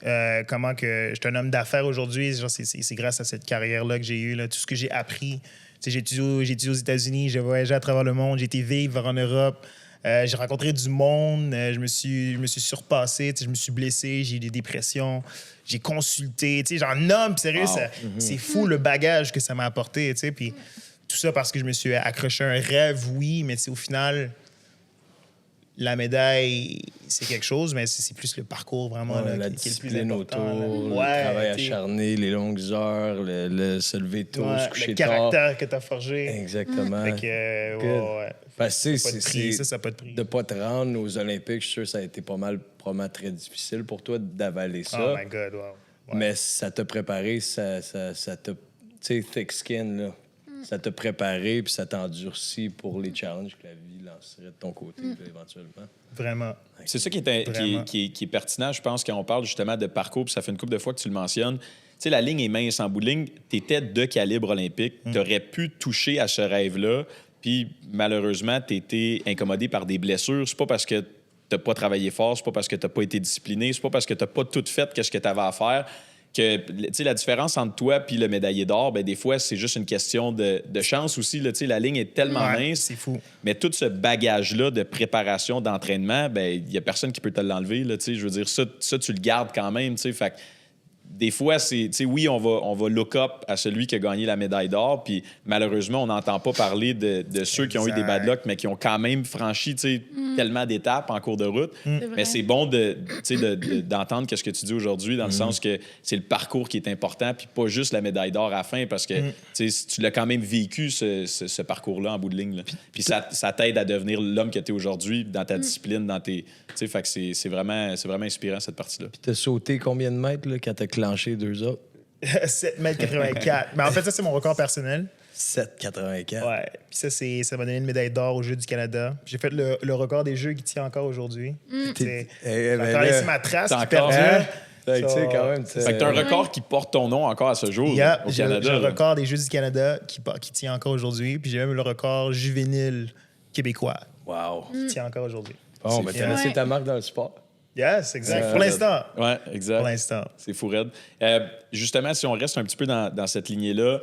comment que je suis un homme d'affaires aujourd'hui, c'est grâce à cette carrière-là que j'ai eue, là, tout ce que j'ai appris. J'ai étudié aux États-Unis, j'ai voyagé à travers le monde, j'ai été vivre en Europe. J'ai rencontré du monde, je me suis surpassé, je me suis blessé, j'ai eu des dépressions, j'ai consulté, j'en nomme, sérieux, c'est fou le bagage que ça m'a apporté, puis tout ça parce que je me suis accroché à un rêve, oui, mais au final, la médaille, c'est quelque chose, mais c'est plus le parcours vraiment la discipline autour, le travail acharné, les longues heures, le se lever tôt, se coucher tard. Le caractère que tu as forgé. Exactement. Fait que, parce que ça n'a pas de prix. De ne pas te rendre aux Olympiques, je suis sûr que ça a été probablement très difficile pour toi d'avaler ça. Oh my God, wow. Ouais. Mais ça t'a préparé, ça t'a... Tu sais, thick skin, là. Ça t'a préparé, puis ça t'a endurci pour les challenges que la vie lancerait de ton côté, éventuellement. Vraiment. C'est ça qui est pertinent, je pense, quand on parle justement de parcours, puis ça fait une couple de fois que tu le mentionnes. Tu sais, la ligne est mince en bout de ligne. Tu étais de calibre olympique. Tu aurais pu toucher à ce rêve-là, puis malheureusement, tu étais incommodé par des blessures. C'est pas parce que tu n'as pas travaillé fort, c'est pas parce que tu n'as pas été discipliné, c'est pas parce que tu n'as pas tout fait qu'est-ce que tu avais à faire. Que, la différence entre toi et le médaillé d'or, ben, des fois, c'est juste une question de chance aussi. Là, la ligne est tellement mince. C'est fou. Mais tout ce bagage-là de préparation, d'entraînement, il n'y a personne qui peut te l'enlever. Là, je veux dire, ça, tu le gardes quand même. Fait que, des fois, oui, on va look up à celui qui a gagné la médaille d'or, puis malheureusement, on n'entend pas parler de ceux qui ont eu des bad luck, mais qui ont quand même franchi tellement d'étapes en cours de route. Mais c'est bon d'entendre ce que tu dis aujourd'hui, dans le sens que c'est le parcours qui est important, puis pas juste la médaille d'or à la fin, parce que tu l'as quand même vécu, ce parcours-là, en bout de ligne. Là. Puis ça t'aide à devenir l'homme que tu es aujourd'hui, dans ta discipline, dans tes... Fait que c'est vraiment inspirant, cette partie-là. Puis t'as sauté combien de mètres là, quand t'as clenché 2 autres? 7,84 m. Mais en fait, ça, c'est mon record personnel. 7,84. Ouais. Puis ça m'a donné une médaille d'or aux Jeux du Canada. J'ai fait le record des Jeux qui tient encore aujourd'hui. J'ai laissé ma trace qui perdure. Fait que quand même. Fait que t'as un record qui porte ton nom encore à ce jour au Canada. J'ai le record des Jeux du Canada qui tient encore aujourd'hui. Puis j'ai même le record juvénile québécois. Wow. Qui tient encore aujourd'hui. Bon, mais t'as laissé ta marque dans le sport. Yes, exact. Pour l'instant. Oui, exact. Pour l'instant. C'est fou raide. Justement, si on reste un petit peu dans cette lignée-là,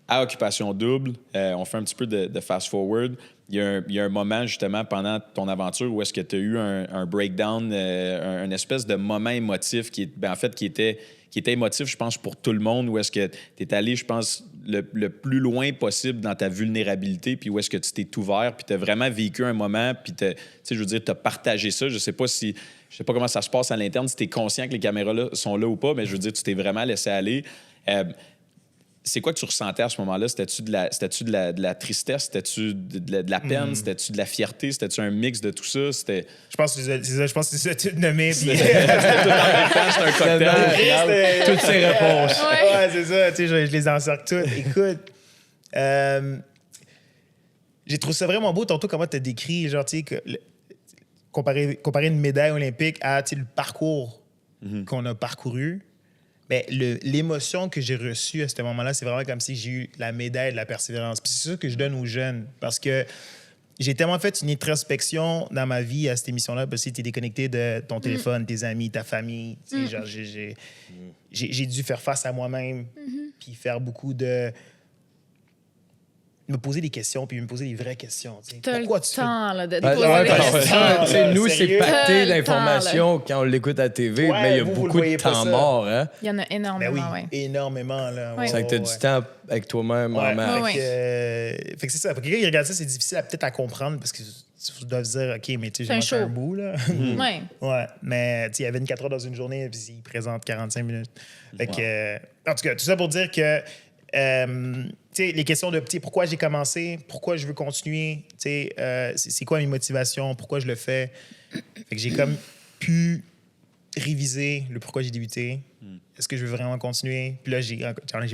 à Occupation Double, on fait un petit peu de fast-forward. Il y a un moment, justement, pendant ton aventure où est-ce que tu as eu un breakdown, un espèce de moment émotif qui était émotif, je pense, pour tout le monde, où est-ce que tu es allé, je pense, le plus loin possible dans ta vulnérabilité, puis où est-ce que tu t'es ouvert, puis tu as vraiment vécu un moment, puis tu sais, je veux dire, tu as partagé ça. Je sais pas comment ça se passe à l'interne, si tu es conscient que les caméras là, sont là ou pas, mais je veux dire, tu t'es vraiment laissé aller. C'est quoi que tu ressentais à ce moment-là? C'était-tu de la tristesse? C'était-tu de la peine? C'était-tu de la fierté? C'était-tu un mix de tout ça? Je pense que c'est ça tout nommé. C'était tout en même temps, c'est un cocktail. Toutes ces réponses. Ouais, c'est ça. Tu sais, je les encercle toutes. Écoute, J'ai trouvé ça vraiment beau, tantôt, comment tu as décrit, genre, tu sais, comparer une médaille olympique à le parcours qu'on a parcouru. Mais l'émotion que j'ai reçue à ce moment-là, c'est vraiment comme si j'ai eu la médaille de la persévérance. Puis c'est ça que je donne aux jeunes, parce que j'ai tellement fait une introspection dans ma vie à cette émission-là, parce que tu es déconnecté de ton téléphone, tes amis, ta famille. Genre, j'ai dû faire face à moi-même, puis faire beaucoup de... me poser des questions, puis me poser des vraies questions. Pourquoi tu temps, là, de nous, c'est pacté l'information quand on l'écoute à la TV, mais il y a beaucoup de temps mort. Hein? Il y en a énormément, énormément. Là. C'est que tu as du temps avec toi-même en max. Fait que c'est ça. Pour quelqu'un qui regarde ça, c'est difficile peut-être à comprendre, parce que tu dois se dire, OK, mais tu sais, j'ai manqué un bout. Là. Ouais, mais il y avait 24 heures dans une journée, puis il présente 45 minutes. Fait que, en tout cas, tout ça pour dire que les questions de pourquoi j'ai commencé, pourquoi je veux continuer, c'est quoi mes motivations, pourquoi je le fais. Fait que j'ai comme pu réviser le pourquoi j'ai débuté. Est-ce que je veux vraiment continuer? Puis là, j'ai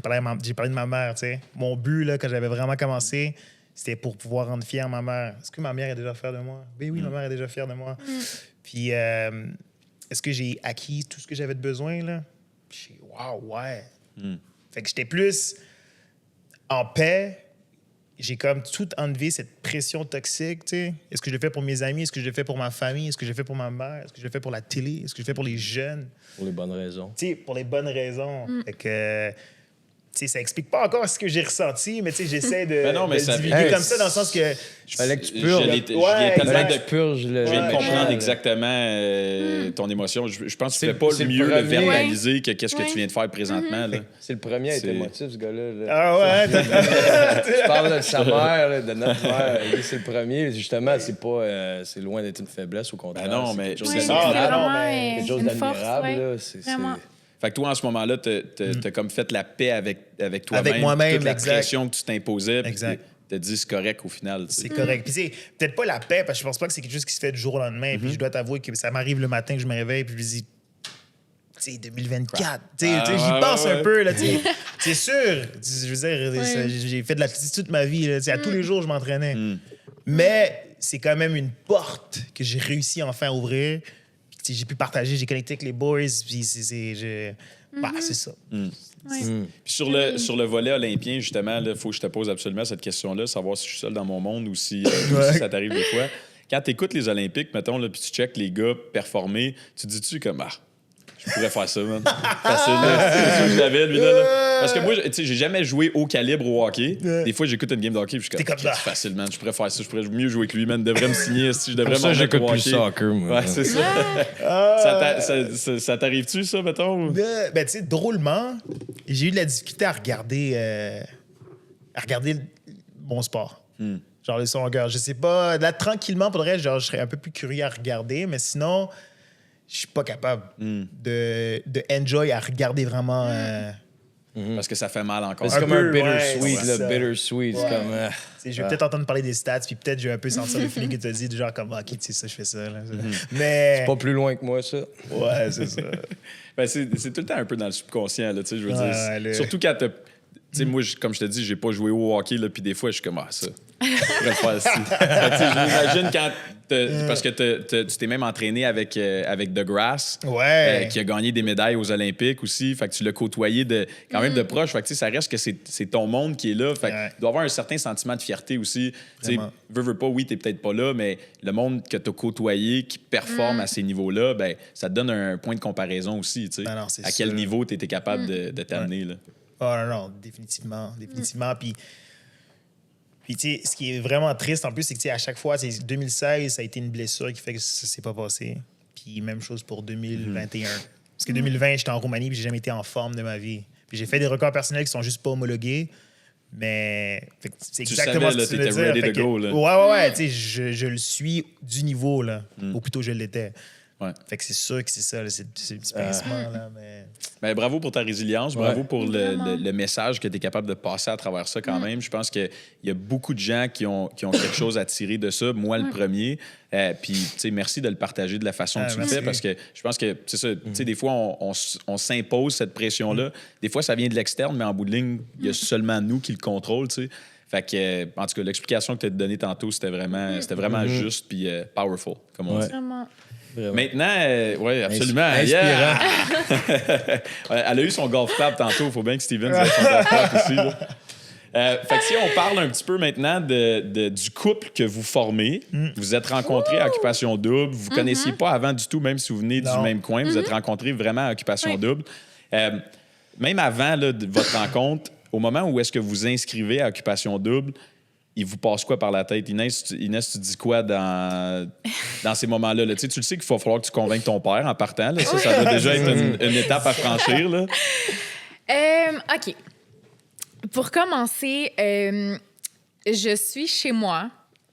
parlé de ma mère. T'sais. Mon but, là, quand j'avais vraiment commencé, c'était pour pouvoir rendre fière ma mère. Est-ce que ma mère est déjà fière de moi? Ben oui, ma mère est déjà fière de moi. Puis est-ce que j'ai acquis tout ce que j'avais de besoin? Là? Puis wow, ouais. Fait que j'étais plus en paix. J'ai comme tout enlevé cette pression toxique, tu sais. Est-ce que je le fais pour mes amis? Est-ce que je le fais pour ma famille? Est-ce que je le fais pour ma mère? Est-ce que je le fais pour la télé? Est-ce que je le fais pour les jeunes? Pour les bonnes raisons. Tu sais, pour les bonnes raisons. Fait que... Tu sais, ça explique pas encore ce que j'ai ressenti, mais tu sais, j'essaie de divulguer comme ça, dans le sens que... Fallait que tu purges. Je viens de comprendre exactement ton émotion. Je pense que tu fais pas le mieux de verbaliser que qu'est-ce que tu viens de faire présentement. Là. C'est le premier à être émotif, ce gars-là. Ah ouais? Tu parles de sa mère, de notre mère. C'est le premier. Justement, c'est loin d'être une faiblesse, au contraire. Non, mais... C'est quelque chose d'admirable. Fait que toi, en ce moment-là, t'as comme fait la paix avec toi-même. Avec moi-même, toute la pression que tu t'imposais. Exact. T'as dit c'est correct au final. C'est correct. Puis c'est peut-être pas la paix, parce que je pense pas que c'est quelque chose qui se fait du jour au lendemain. Puis je dois t'avouer que ça m'arrive le matin que je me réveille, puis je me dis, tu sais, 2024. J'y pense un peu, là. C'est sûr. Je veux dire, j'ai fait de l'athlétisme toute ma vie. Là, à tous les jours, je m'entraînais. Mais c'est quand même une porte que j'ai réussi enfin à ouvrir. J'ai pu partager, j'ai connecté avec les boys, puis c'est ça. Puis sur le volet olympien, justement, il faut que je te pose absolument cette question-là, savoir si je suis seul dans mon monde ou si ça t'arrive des fois. Quand tu écoutes les Olympiques, mettons, puis tu checkes les gars performer, tu dis-tu comme, je pourrais faire ça, man. Facile, c'est sûr que je l'avais, lui, là. Parce que moi, tu sais, j'ai jamais joué haut calibre au hockey. Des fois, j'écoute une game de hockey, puis je suis comme, c'est facile, man. Je pourrais faire ça, je pourrais mieux jouer que lui, man. Devrait me signer, si je devrais m'en j'écoute plus soccer, moi. Ouais, c'est ça. Ça t'arrive-tu, ça, mettons? Ben, tu sais, drôlement, j'ai eu de la difficulté à regarder mon sport. Genre, le soccer. Je sais pas, là, tranquillement, pour le reste, genre, je serais un peu plus curieux à regarder, mais sinon... je suis pas capable de enjoy à regarder vraiment... Parce que ça fait mal encore. C'est comme un bittersweet, bittersweet. Ouais. Comme, je vais peut-être entendre parler des stats, puis peut-être je vais un peu sentir le feeling que tu as dit, du genre comme, OK, tu sais ça, je fais ça. Là. Mais... c'est pas plus loin que moi, ça. Ouais, c'est ça. C'est tout le temps un peu dans le subconscient, là, tu sais, je veux dire. Surtout quand t'as... Tu sais, moi, comme je te dis, j'ai pas joué au hockey, là, puis des fois, je suis comme, ça, je vais le faire ici. Je m'imagine quand... parce que tu t'es même entraîné avec DeGrasse, qui a gagné des médailles aux Olympiques aussi. Fait que tu l'as côtoyé quand même de proche. Fait que ça reste que c'est ton monde qui est là. Fait que tu dois avoir un certain sentiment de fierté aussi. Veux pas, oui, t'es peut-être pas là, mais le monde que tu as côtoyé qui performe à ces niveaux-là, ben, ça te donne un point de comparaison aussi. À quel niveau tu étais capable de t'amener. Là. Oh non, définitivement. Puis tu sais, ce qui est vraiment triste en plus, c'est que à chaque fois, 2016, ça a été une blessure qui fait que ça s'est pas passé. Puis même chose pour 2021. Parce que 2020, j'étais en Roumanie, puis j'ai jamais été en forme de ma vie. Puis j'ai fait des records personnels qui sont juste pas homologués. Mais c'est exactement ce que tu veux dire. Ready to go, là. Ouais, tu sais, je le suis du niveau, là. Ou plutôt, je l'étais. Ouais. Fait que c'est sûr que c'est ça, là, c'est le petit pincement, là, mais... Ben, bravo pour ta résilience, bravo pour le message que tu es capable de passer à travers ça quand même. Je pense qu'il y a beaucoup de gens qui ont quelque chose à tirer de ça, moi le premier. Puis, tu sais, merci de le partager de la façon que tu le fais, parce que je pense que, c'est ça, tu sais, des fois, on s'impose cette pression-là. Des fois, ça vient de l'externe, mais en bout de ligne, il y a seulement nous qui le contrôlent, tu sais. Fait que, en tout cas, l'explication que tu as donnée tantôt, c'était vraiment juste puis powerful, comme on dit. Vraiment. Maintenant, oui, absolument. Inspirant. Yeah! Elle a eu son golf clap tantôt. Il faut bien que Steven ait son golf clap aussi. Là. Fait que si on parle un petit peu maintenant du couple que vous formez, vous êtes rencontrés à Occupation Double, vous ne connaissiez pas avant du tout, même si vous venez du même coin, vous êtes rencontrés vraiment à Occupation Double. Même avant là, de votre rencontre, au moment où est-ce que vous inscrivez à Occupation Double, il vous passe quoi par la tête? Inès, tu dis quoi dans ces moments-là? Là? Tu le sais qu'il va falloir que tu convainques ton père en partant. Là. Ça doit déjà être une étape à franchir. Là. OK. Pour commencer, je suis chez moi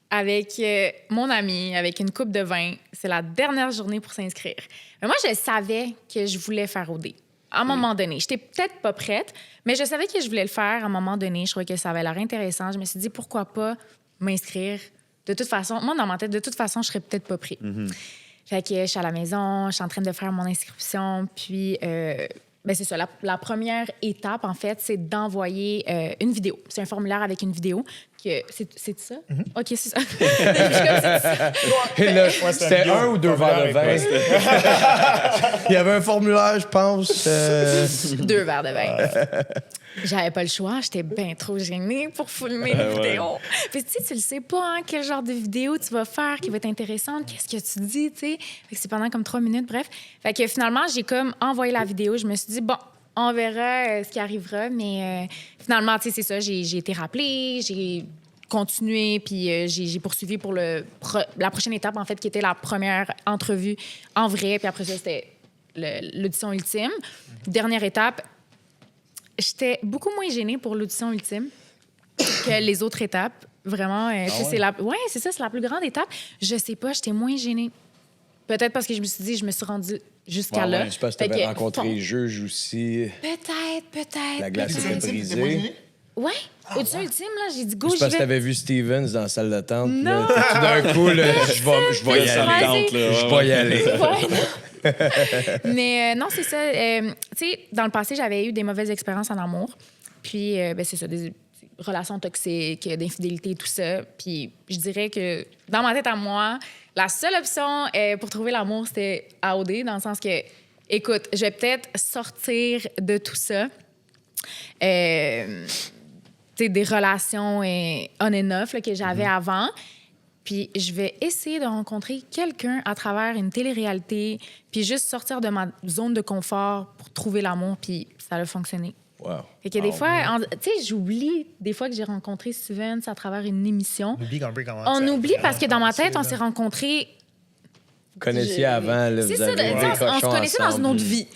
avec mon ami, avec une coupe de vin. C'est la dernière journée pour s'inscrire. Mais moi, je savais que je voulais faire OD. À un moment donné. J'étais peut-être pas prête, mais je savais que je voulais le faire à un moment donné. Je trouvais que ça avait l'air intéressant. Je me suis dit, pourquoi pas m'inscrire? De toute façon, moi, dans ma tête, de toute façon, je serais peut-être pas pris. Fait que je suis à la maison, je suis en train de faire mon inscription, puis... c'est ça. La première étape, en fait, c'est d'envoyer une vidéo. C'est un formulaire avec une vidéo. C'est ça? OK, c'est ça. C'était 1 ou 2 verres de vin. Il y avait un formulaire, je pense. 2 verres de vin. J'avais pas le choix. J'étais bien trop gênée pour filmer une vidéo. Puis tu le sais pas, hein, quel genre de vidéo tu vas faire qui va être intéressante. Qu'est-ce que tu dis, tu sais? Fait que c'est pendant comme 3 minutes, bref. Fait que finalement, j'ai comme envoyé la vidéo. Je me suis dit, bon, on verra ce qui arrivera. Mais finalement, tu sais, c'est ça. J'ai été rappelée, j'ai continué, puis j'ai poursuivi pour la prochaine étape, en fait, qui était la première entrevue en vrai. Puis après ça, c'était l'audition ultime. Dernière étape, j'étais beaucoup moins gênée pour l'audition ultime que les autres étapes. Vraiment, c'est la plus grande étape. Je sais pas, j'étais moins gênée. Peut-être parce que je me suis dit, je me suis rendue jusqu'à là. Je pense que tu avais rencontré les juges aussi. Peut-être. La glace était brisée. Ouais, audition ultime, là, j'ai dit go, je j'y pense que vais. t'avais vu Stevens dans la salle d'attente. Non! Là, tout d'un coup, là, je vais y aller. Je vais y aller. Mais non, c'est ça. Tu sais, dans le passé, j'avais eu des mauvaises expériences en amour. Puis, c'est ça, des relations toxiques, d'infidélité et tout ça. Puis, je dirais que dans ma tête à moi, la seule option pour trouver l'amour, c'était AOD, dans le sens que, écoute, je vais peut-être sortir de tout ça. Des relations on and off là, que j'avais avant. Puis je vais essayer de rencontrer quelqu'un à travers une télé-réalité, puis juste sortir de ma zone de confort pour trouver l'amour, puis ça a fonctionné. Wow. Fait que des fois, tu sais, j'oublie des fois que j'ai rencontré Steven à travers une émission. On oublie parce que dans ma tête, on s'est rencontrés... Vous connaissiez avant, là, c'est ça, on se connaissait dans une autre vie.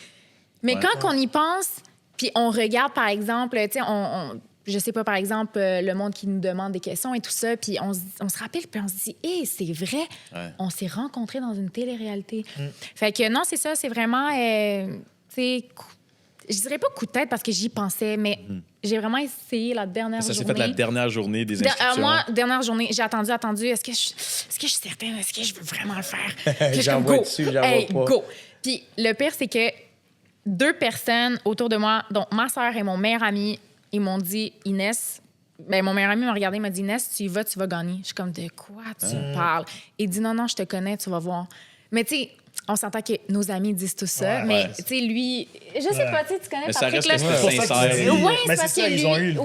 Mais quand on y pense, puis on regarde, par exemple, tu sais, je sais pas, par exemple, le monde qui nous demande des questions et tout ça, puis on se rappelle, puis on se dit, hé, c'est vrai, on s'est rencontrés dans une télé-réalité. Fait que non, c'est ça, c'est vraiment, tu sais, je dirais pas coup de tête parce que j'y pensais, mais j'ai vraiment essayé la dernière journée. Ça s'est fait la dernière journée des inscriptions. Moi, dernière journée, j'ai attendu. Est-ce que je suis certaine? Est-ce que je veux vraiment le faire? J'envoie dessus, j'envoie pas. Go! Puis le pire, c'est que 2 personnes autour de moi, dont ma soeur et mon meilleur ami, ils m'ont dit, Inès, mon meilleur ami m'a regardé, il m'a dit, Inès, tu y vas, tu vas gagner. Je suis comme, de quoi tu parles? Il dit, non, je te connais, tu vas voir. Mais tu sais, on s'entend que nos amis disent tout ça, mais tu sais, lui, je sais pas, tu connais mais ça Patrick. reste sincère. Oui, mais c'est parce ça, que lui... ils ont eu le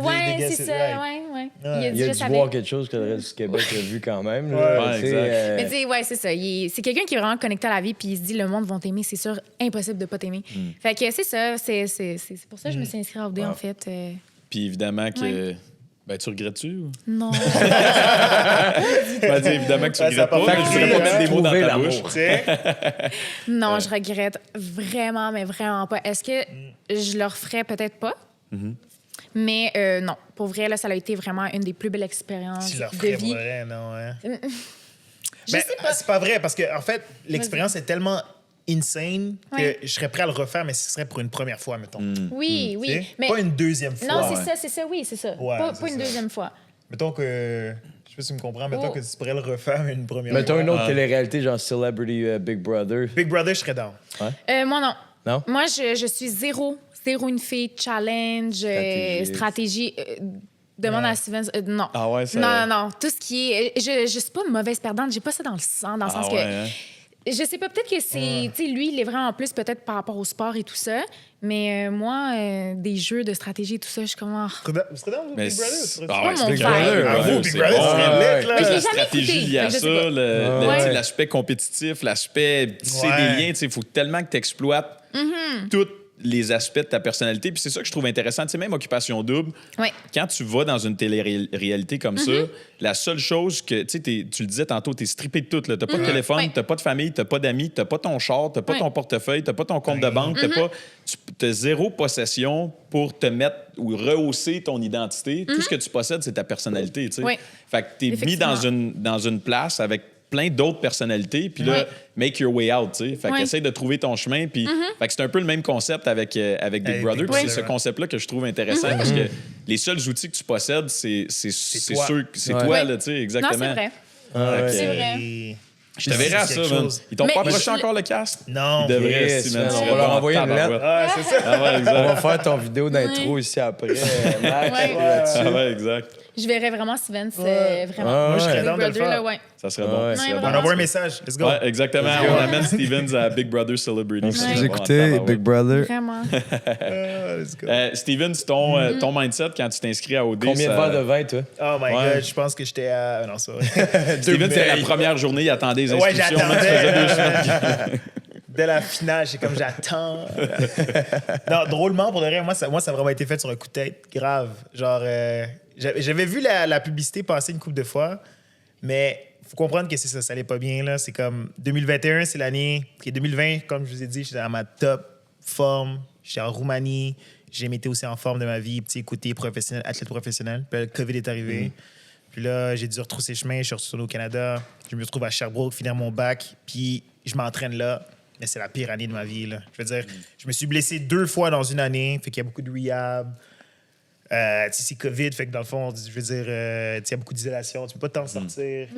c'est ça, ouais. Il a dû voir quelque chose que le reste du Québec a vu quand même. Ouais, exact. Mais tu sais, c'est ça. C'est quelqu'un qui est vraiment connecté à la vie, puis il se dit, le monde va t'aimer, c'est sûr, impossible de pas t'aimer. Fait que c'est ça, c'est pour ça que je me suis inscrite à OD, en fait. Puis évidemment que... Ben, tu regrettes-tu? Ou? Non. Évidemment que tu regrettes pas. Je voudrais pas mettre des mots dans ta bouche. Non, je regrette vraiment, mais vraiment pas. Est-ce que je le referais? Peut-être pas. Mais non, pour vrai, là, ça a été vraiment une des plus belles expériences de vie. Pour vrai, non, hein? Je sais pas. C'est pas vrai, parce que en fait, l'expérience est tellement insane que je serais prêt à le refaire, mais ce serait pour une première fois, mettons. Oui. Mais... Pas une deuxième fois. Non, c'est ça, oui, c'est ça. Ouais, pas une deuxième fois. Mettons que... Je sais pas si tu me comprends. Mettons que tu pourrais le refaire une première fois. Mettons une autre télé-réalité, genre Celebrity Big Brother. Big Brother, je serais down. Moi, non. Non? Moi, je suis zéro une fille challenge, stratégie. Demande à Steven. Non. Ah ouais, ça... Non. Tout ce qui est. Je suis pas une mauvaise perdante. J'ai pas ça dans le sang, dans le sens que. Hein? Je sais pas, peut-être que c'est. Tu sais, lui, il est vraiment en plus, peut-être par rapport au sport et tout ça. Mais moi, des jeux de stratégie et tout ça, je suis comme. Vous serez dans Mais Big Brother? c'est pas mon Big frère. Brother. Ah, vous, ouais, Big c'est Brother, bon. c'est lit, là. Mais je l'ai jamais Stratégie écouté, liée à fait que je ça, sais pas. tu sais, l'aspect compétitif, l'aspect tisser des liens. Il faut tellement que tu exploites tous les aspects de ta personnalité. Puis c'est ça que je trouve intéressant. Tu sais, même Occupation Double, Ouais. quand tu vas dans une télé-réalité comme ça, la seule chose que, tu sais, tu le disais tantôt, t'es strippé de tout. T'as pas de téléphone, Ouais. t'as pas de famille, t'as pas d'amis, t'as pas ton char, t'as pas Ouais. ton portefeuille, t'as pas ton compte de banque, t'as zéro possession pour te mettre ou rehausser ton identité. Tout ce que tu possèdes, c'est ta personnalité, tu sais. Ouais. Fait que t'es mis dans une place avec plein d'autres personnalités, puis là, Ouais. make your way out, tu sais. Fait Ouais. qu'essaye de trouver ton chemin, puis fait que c'est un peu le même concept avec Big Avec Brother, Big puis c'est Brother, ce ouais. concept-là que je trouve intéressant, parce que les seuls outils que tu possèdes, c'est toi. sûr que c'est Ouais. toi, Ouais. là, tu sais, Non, exactement. c'est vrai. C'est vrai. Je te verrai à ça, man. Ils t'ont Mais pas approché je- encore le cast? Non. Ils devraient, Yes, si, man. man, C'est on va bon, leur envoyer une tabarouette. lettre. Ah, c'est ça. Ah ouais, On exact. va faire ton vidéo d'intro ici après, Max. Ouais. là-dessus. Ah ouais, exact. Je verrais vraiment Steven, Ouais. vraiment. Moi, je serais Big dans de le Brother, faire. là, ouais. Ça serait bon. Ouais. Ça serait Ouais, bon. On vraiment. envoie un message. Let's go. Ouais, exactement. Let's go. On amène Stevens à Big Brother Celebrity. Si Ça, vous c'est écoutez bon, Big Brother, Vraiment. Let's go. Stevens, ton mindset quand tu t'inscris à OD, combien de ça- verres de vin, toi? Oh my Ouais. God, je pense que j'étais à... Non, c'est vrai. Steven, c'était la Mais- première journée, il attendait les Ouais, inscriptions. man, ça faisait 2 semaines. Dès la finale, c'est comme j'attends. Non, drôlement, pour de vrai, moi, ça a vraiment été fait sur un coup de tête grave. Genre, j'avais vu la publicité passer une couple de fois, mais il faut comprendre que c'est ça, ça allait pas bien. Là. C'est comme 2021, c'est l'année. Et 2020, comme je vous ai dit, j'étais dans ma top forme. J'étais en Roumanie. J'ai été aussi en forme de ma vie, petit côté professionnel, athlète professionnel. Puis le COVID est arrivé. Puis là, j'ai dû retrousser chemin. Je suis retourné au Canada. Je me retrouve à Sherbrooke, finir mon bac. Puis je m'entraîne là. Mais c'est la pire année de ma vie. Là. Je veux dire, je me suis blessé 2 fois dans une année. Fait qu'il y a beaucoup de rehab. Tu sais, c'est COVID. Fait que dans le fond, je veux dire, tu sais, il y a beaucoup d'isolation. Tu peux pas t'en sortir.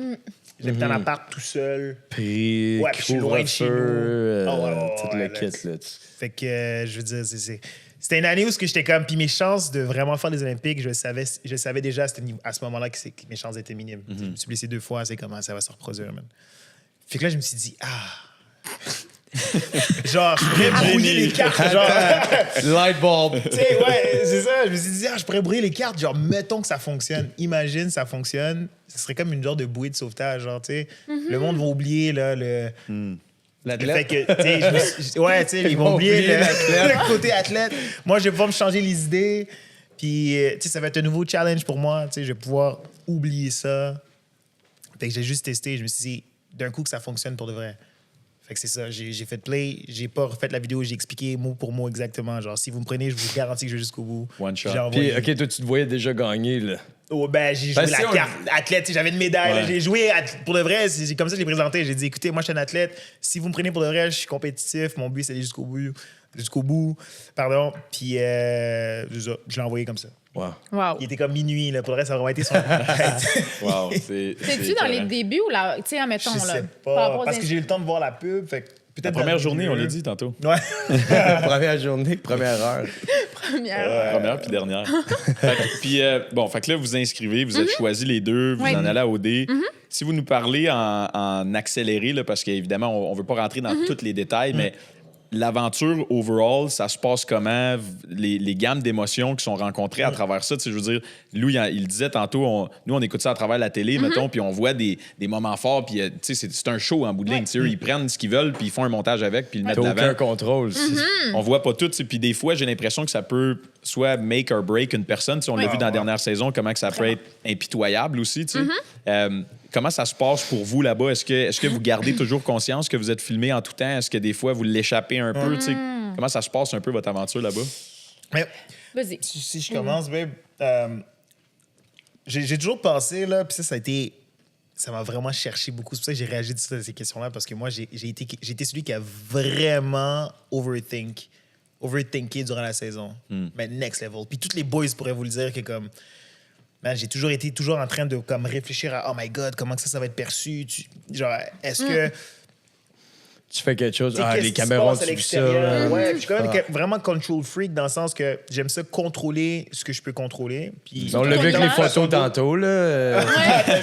J'habite en appart tout seul. Puis, Ouais, puis je suis loin de chez nous. couvre-feu, Ah ouais, tout ouais, le là, kit, là. Fait que, je veux dire, c'était une année où j'étais comme... Puis mes chances de vraiment faire les Olympiques, je savais déjà à ce moment-là que mes chances étaient minimes. Je me suis blessé 2 fois, c'est comment ça va se reproduire, man. Fait que là, je me suis dit, genre, je pourrais brouiller les cartes, genre... Light bulb. Tu sais, ouais, c'est ça. Je me suis dit, je pourrais brouiller les cartes. Genre, mettons que ça fonctionne. Imagine, ça fonctionne. Ce serait comme une genre de bouée de sauvetage. Genre, tu sais, le monde va oublier, là, le fait que, tu sais, ouais, tu sais, ils vont oublier le côté athlète. Moi, je vais pouvoir me changer les idées. Puis, tu sais, ça va être un nouveau challenge pour moi. Tu sais, je vais pouvoir oublier ça. Fait que j'ai juste testé. Je me suis dit, d'un coup, que ça fonctionne pour de vrai. Fait que c'est ça, j'ai fait play, j'ai pas refait la vidéo, j'ai expliqué mot pour mot exactement. Genre, si vous me prenez, je vous garantis que je vais jusqu'au bout. One shot. J'ai envoyé- Puis, OK, toi, tu te voyais déjà gagner, là. Oh, ben, j'ai joué Ben, si la on- carte athlète, tu sais, j'avais une médaille, là, Ouais. j'ai joué pour de vrai, c'est comme ça que je l'ai présenté. J'ai dit, écoutez, moi, je suis un athlète, si vous me prenez pour de vrai, je suis compétitif, mon but, c'est d'aller jusqu'au bout, pardon. Puis, c'est ça, je l'ai envoyé comme ça. Wow. Wow. Il était comme minuit, là, pour le reste, ça a vraiment été sur la tête. Wow, C'est-tu dans les débuts ou là, tu sais, admettons, Je là? sais par pas, rapport aux parce que j'ai eu le temps de voir la pub, fait que La peut-être première dans le journée, on milieu. l'a dit tantôt. Ouais. Première journée, première heure. premières. Première puis dernière. Puis, bon, fait que là, vous inscrivez, vous êtes choisi les deux, vous Ouais. en allez à OD. Si vous nous parlez en accéléré, là, parce qu'évidemment, on ne veut pas rentrer dans tous les détails, mais l'aventure overall, ça se passe comment? Les gammes d'émotions qui sont rencontrées à travers ça, tu sais, je veux dire, Lou, il le disait tantôt, nous, on écoute ça à travers la télé, mettons, puis on voit des moments forts, puis tu sais, c'est un show en bout de ligne. Tu sais, eux, ils prennent ce qu'ils veulent, puis ils font un montage avec, puis ils le mettent T'as de aucun l'avant. contrôle. On voit pas tout. tu sais. Puis des fois, j'ai l'impression que ça peut soit make or break une personne. Tu sais, on l'a Ouais. vu dans la dernière saison, comment que ça peut être impitoyable aussi. Tu sais. Comment ça se passe pour vous là-bas? Est-ce que vous gardez toujours conscience que vous êtes filmé en tout temps? Est-ce que des fois, vous l'échappez un peu? Tu sais, comment ça se passe un peu, votre aventure là-bas? Mais Vas-y. si je commence, babe, j'ai toujours pensé, là, puis ça m'a vraiment cherché beaucoup. C'est pour ça que j'ai réagi à ces questions-là, parce que moi, j'ai été celui qui a vraiment overthinké durant la saison. Mais next level. Puis tous les boys pourraient vous le dire que comme... Man, j'ai toujours été en train de comme réfléchir à « Oh my God, comment que ça va être perçu? » Genre, est-ce que... Tu fais quelque chose, qu'est-ce les qui se caméras passe à ont vu l'extérieur. ça. Ouais, je suis quand même vraiment control freak dans le sens que j'aime ça contrôler ce que je peux contrôler. Puis On l'a vu avec les photos tantôt, là.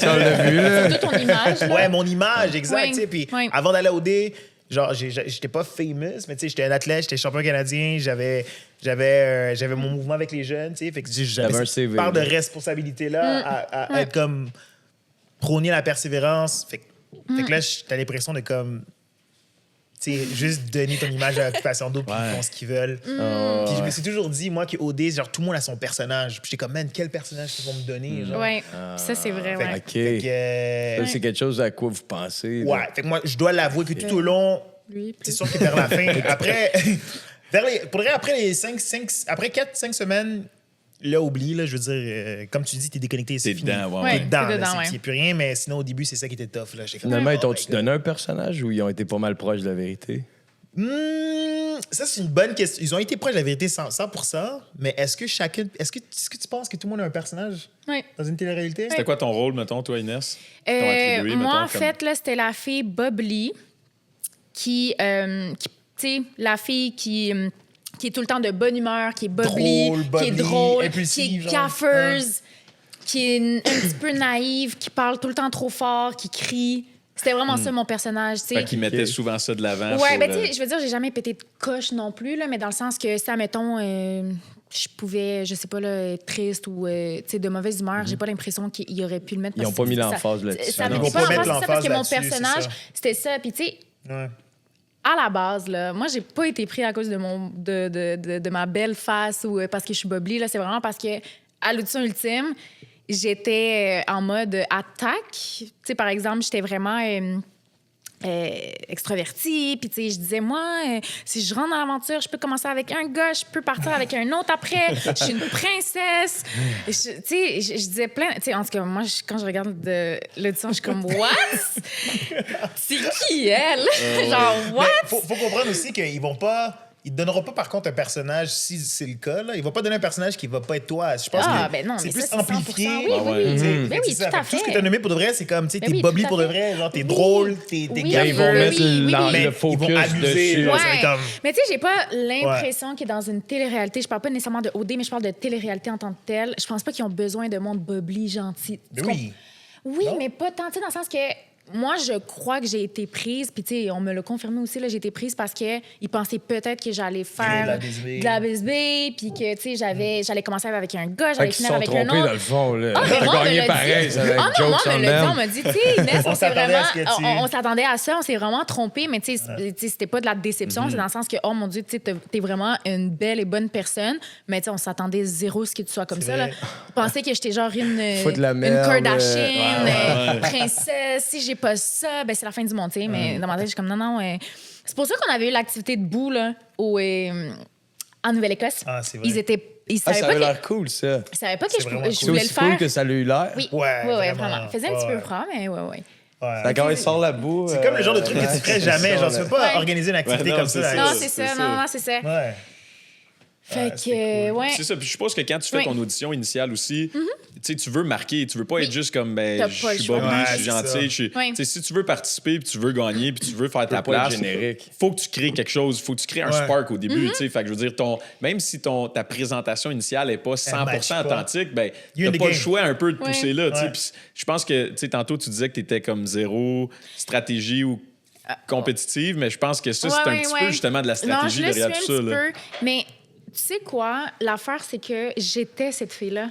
On l'a vu, là. Surtout ton image. Là. Ouais, mon image, exact. Oui, tu sais. Puis oui. avant d'aller au D, genre, j'étais pas famous, mais tu sais, j'étais un athlète, j'étais champion canadien, j'avais mon mouvement avec les jeunes, tu sais. Fait que j'avais un cette CV, part de là. responsabilité-là à être comme prôner la persévérance. Fait que là, t'as l'impression de comme. Tu sais, juste donner ton image à l'occupation d'eau, puis ils font ce qu'ils veulent. Puis je me suis toujours dit, moi, qu'au D, genre, tout le monde a son personnage. Puis j'étais comme, man, quel personnage ils vont me donner? Genre. Ouais, ça, c'est vrai, ouais. OK. Fait que, C'est quelque chose à quoi vous pensez. là. ouais, fait que moi, je dois l'avouer que tout au long, Lui, c'est sûr que vers la fin, après, après 4-5 semaines, là, oublie, là, je veux dire, comme tu dis, t'es déconnecté, c'est fini. évident, Ouais. T'es dedans, t'es là, dedans, ouais. c'est plus rien, mais sinon, au début, c'est ça qui était tough. Là. Finalement, ils t'ont-tu tu donné un personnage ou ils ont été pas mal proches de la vérité? Ça, c'est une bonne question. Ils ont été proches de la vérité 100%, mais est-ce que tu penses que tout le monde a un personnage Ouais. dans une télé-réalité? C'était quoi ton rôle, mettons, toi, Inès? T'ont attribué, Moi, mettons, en fait, là, c'était la fille Bob Lee qui tu sais, la fille qui est tout le temps de bonne humeur, qui est Bob Lee, qui est drôle, qui est gaffeuse, qui est un petit peu naïve, qui parle tout le temps trop fort, qui crie. C'était vraiment ça, mon personnage, tu sais. Fait qu'ils mettaient souvent ça de l'avant. Ouais, pour, ben, tu sais, je veux dire, j'ai jamais pété de coche non plus, là, mais dans le sens que, ça, mettons, je pouvais, je sais pas, là, être triste ou, tu sais, de mauvaise humeur, j'ai pas l'impression qu'il aurait pu le mettre. Ils n'ont pas mis l'emphase là-dessus. Ça Ils me vont met pas pas mettre l'emphase, c'est ça, parce que mon l'emphase là-dessus, personnage, c'est ça. c'était ça. Puis, tu sais, Ouais. à la base, là, moi, j'ai pas été pris à cause de ma belle face ou parce que je suis Bob Lee, là. C'est vraiment parce que, à l'audition ultime, j'étais en mode attaque. Tu sais, par exemple, j'étais vraiment extravertie. Puis, tu sais, je disais, moi, si je rentre dans l'aventure, je peux commencer avec un gars, je peux partir avec un autre après. Je suis une princesse. Tu sais, je disais plein... Tu sais, en tout cas, moi, quand je regarde l'audition, je suis comme, what? C'est qui, elle? Genre, what? Mais faut comprendre aussi qu'ils vont pas. Ils te donneront pas, par contre, un personnage, si c'est le cas. Là. Ils vont pas donner un personnage qui va pas être toi. Je pense que ben non, c'est mais plus ça, c'est amplifié. 100%. Oui, Tu sais, Ben fait que oui, c'est ça. tout à Fait que tout ce fait. que t'as nommé pour de vrai, c'est comme, tu sais, Ben t'es oui, Bob Lee tout à pour de fait. vrai. Genre, t'es Oui. drôle, t'es Oui, gars. Ils vont mettre Mais le focus ils vont abuser. dessus. Là, ça va Ouais. être comme... Mais tu sais, j'ai pas l'impression qu'il est dans une télé-réalité. Je parle pas nécessairement de OD, mais je parle de télé-réalité en tant que telle. Je pense pas qu'ils ont besoin de monde Bobli gentil. Mais oui. Oui, Non? mais pas tant. Tu sais, dans le sens que moi, je crois que j'ai été prise. Puis, tu sais, on me l'a confirmé aussi, là, j'ai été prise parce qu'ils pensaient peut-être que j'allais faire De de la BSB. Puis que, tu sais, j'allais commencer avec un gars, Fait j'allais qu'ils se finir sont avec un trompés autre. dans le fond. Là. Ah, mais T'as moi, on me gagné l'a pareil, dit. c'est avec Ah non, moi, Jokes on on me l'a dit. On them. m'a dit, tu sais, Inès, On s'attendait à ce que tu- on s'attendait à ça, on s'est vraiment trompé, mais tu sais, c'était pas de la déception, c'est dans le sens que, oh mon Dieu, tu sais, t'es vraiment une belle et bonne personne, mais tu sais, on s'attendait zéro à ce que tu sois comme C'est ça. Là. vrai. Je pensais que j'étais genre Faut de la une merde, Kardashian, princesse. Si j'ai pas ça, ben c'est la fin du monde, tu sais. Mais dans ma tête, je suis comme, non. C'est pour ça qu'on avait eu l'activité debout, là, en Nouvelle-Écosse. Ah, c'est vrai. Ils Ah, savaient ça pas avait que... l'air cool, ça. Ils savaient pas que C'est je vraiment C'est voulais le aussi cool faire. que ça a eu l'air. Oui, Ouais, vraiment. vraiment. Il faisait un petit Ouais. peu froid, mais ouais. Ouais. Fait quand il sort la boue. C'est comme le genre de truc que tu ferais jamais. Genre, tu peux pas Ouais. organiser une activité Ouais, non, comme c'est ça. ça. là. Non, c'est c'est ça. ça. Non, c'est ça. Ouais. Fait c'est que, cool. ouais. C'est ça. Puis je suppose que quand tu fais Oui. ton audition initiale aussi, tu sais, tu veux marquer. Tu veux pas être juste comme, ben, T'as je pas le suis choix. Bob Lee, Ouais, je suis c'est gentil. ça. je suis- Oui. Tu sais, si tu veux participer, puis tu veux gagner, puis tu veux faire ta peux pas être place, générique. faut que tu crées quelque chose. Faut que tu crées un Ouais. spark au début. Tu sais, fait que je veux dire, même si ta présentation initiale n'est pas 100% match pas. authentique, ben, You in t'as the pas le game. choix un peu de Ouais. pousser là. Tu sais. Ouais. Puis je pense que, tu sais, tantôt, tu disais que tu étais comme zéro stratégie ou compétitive, mais je pense que ça, c'est un petit peu justement de la stratégie non, je le derrière suis tout un ça. petit Là. peu. Mais tu sais quoi? L'affaire, c'est que j'étais cette fille-là.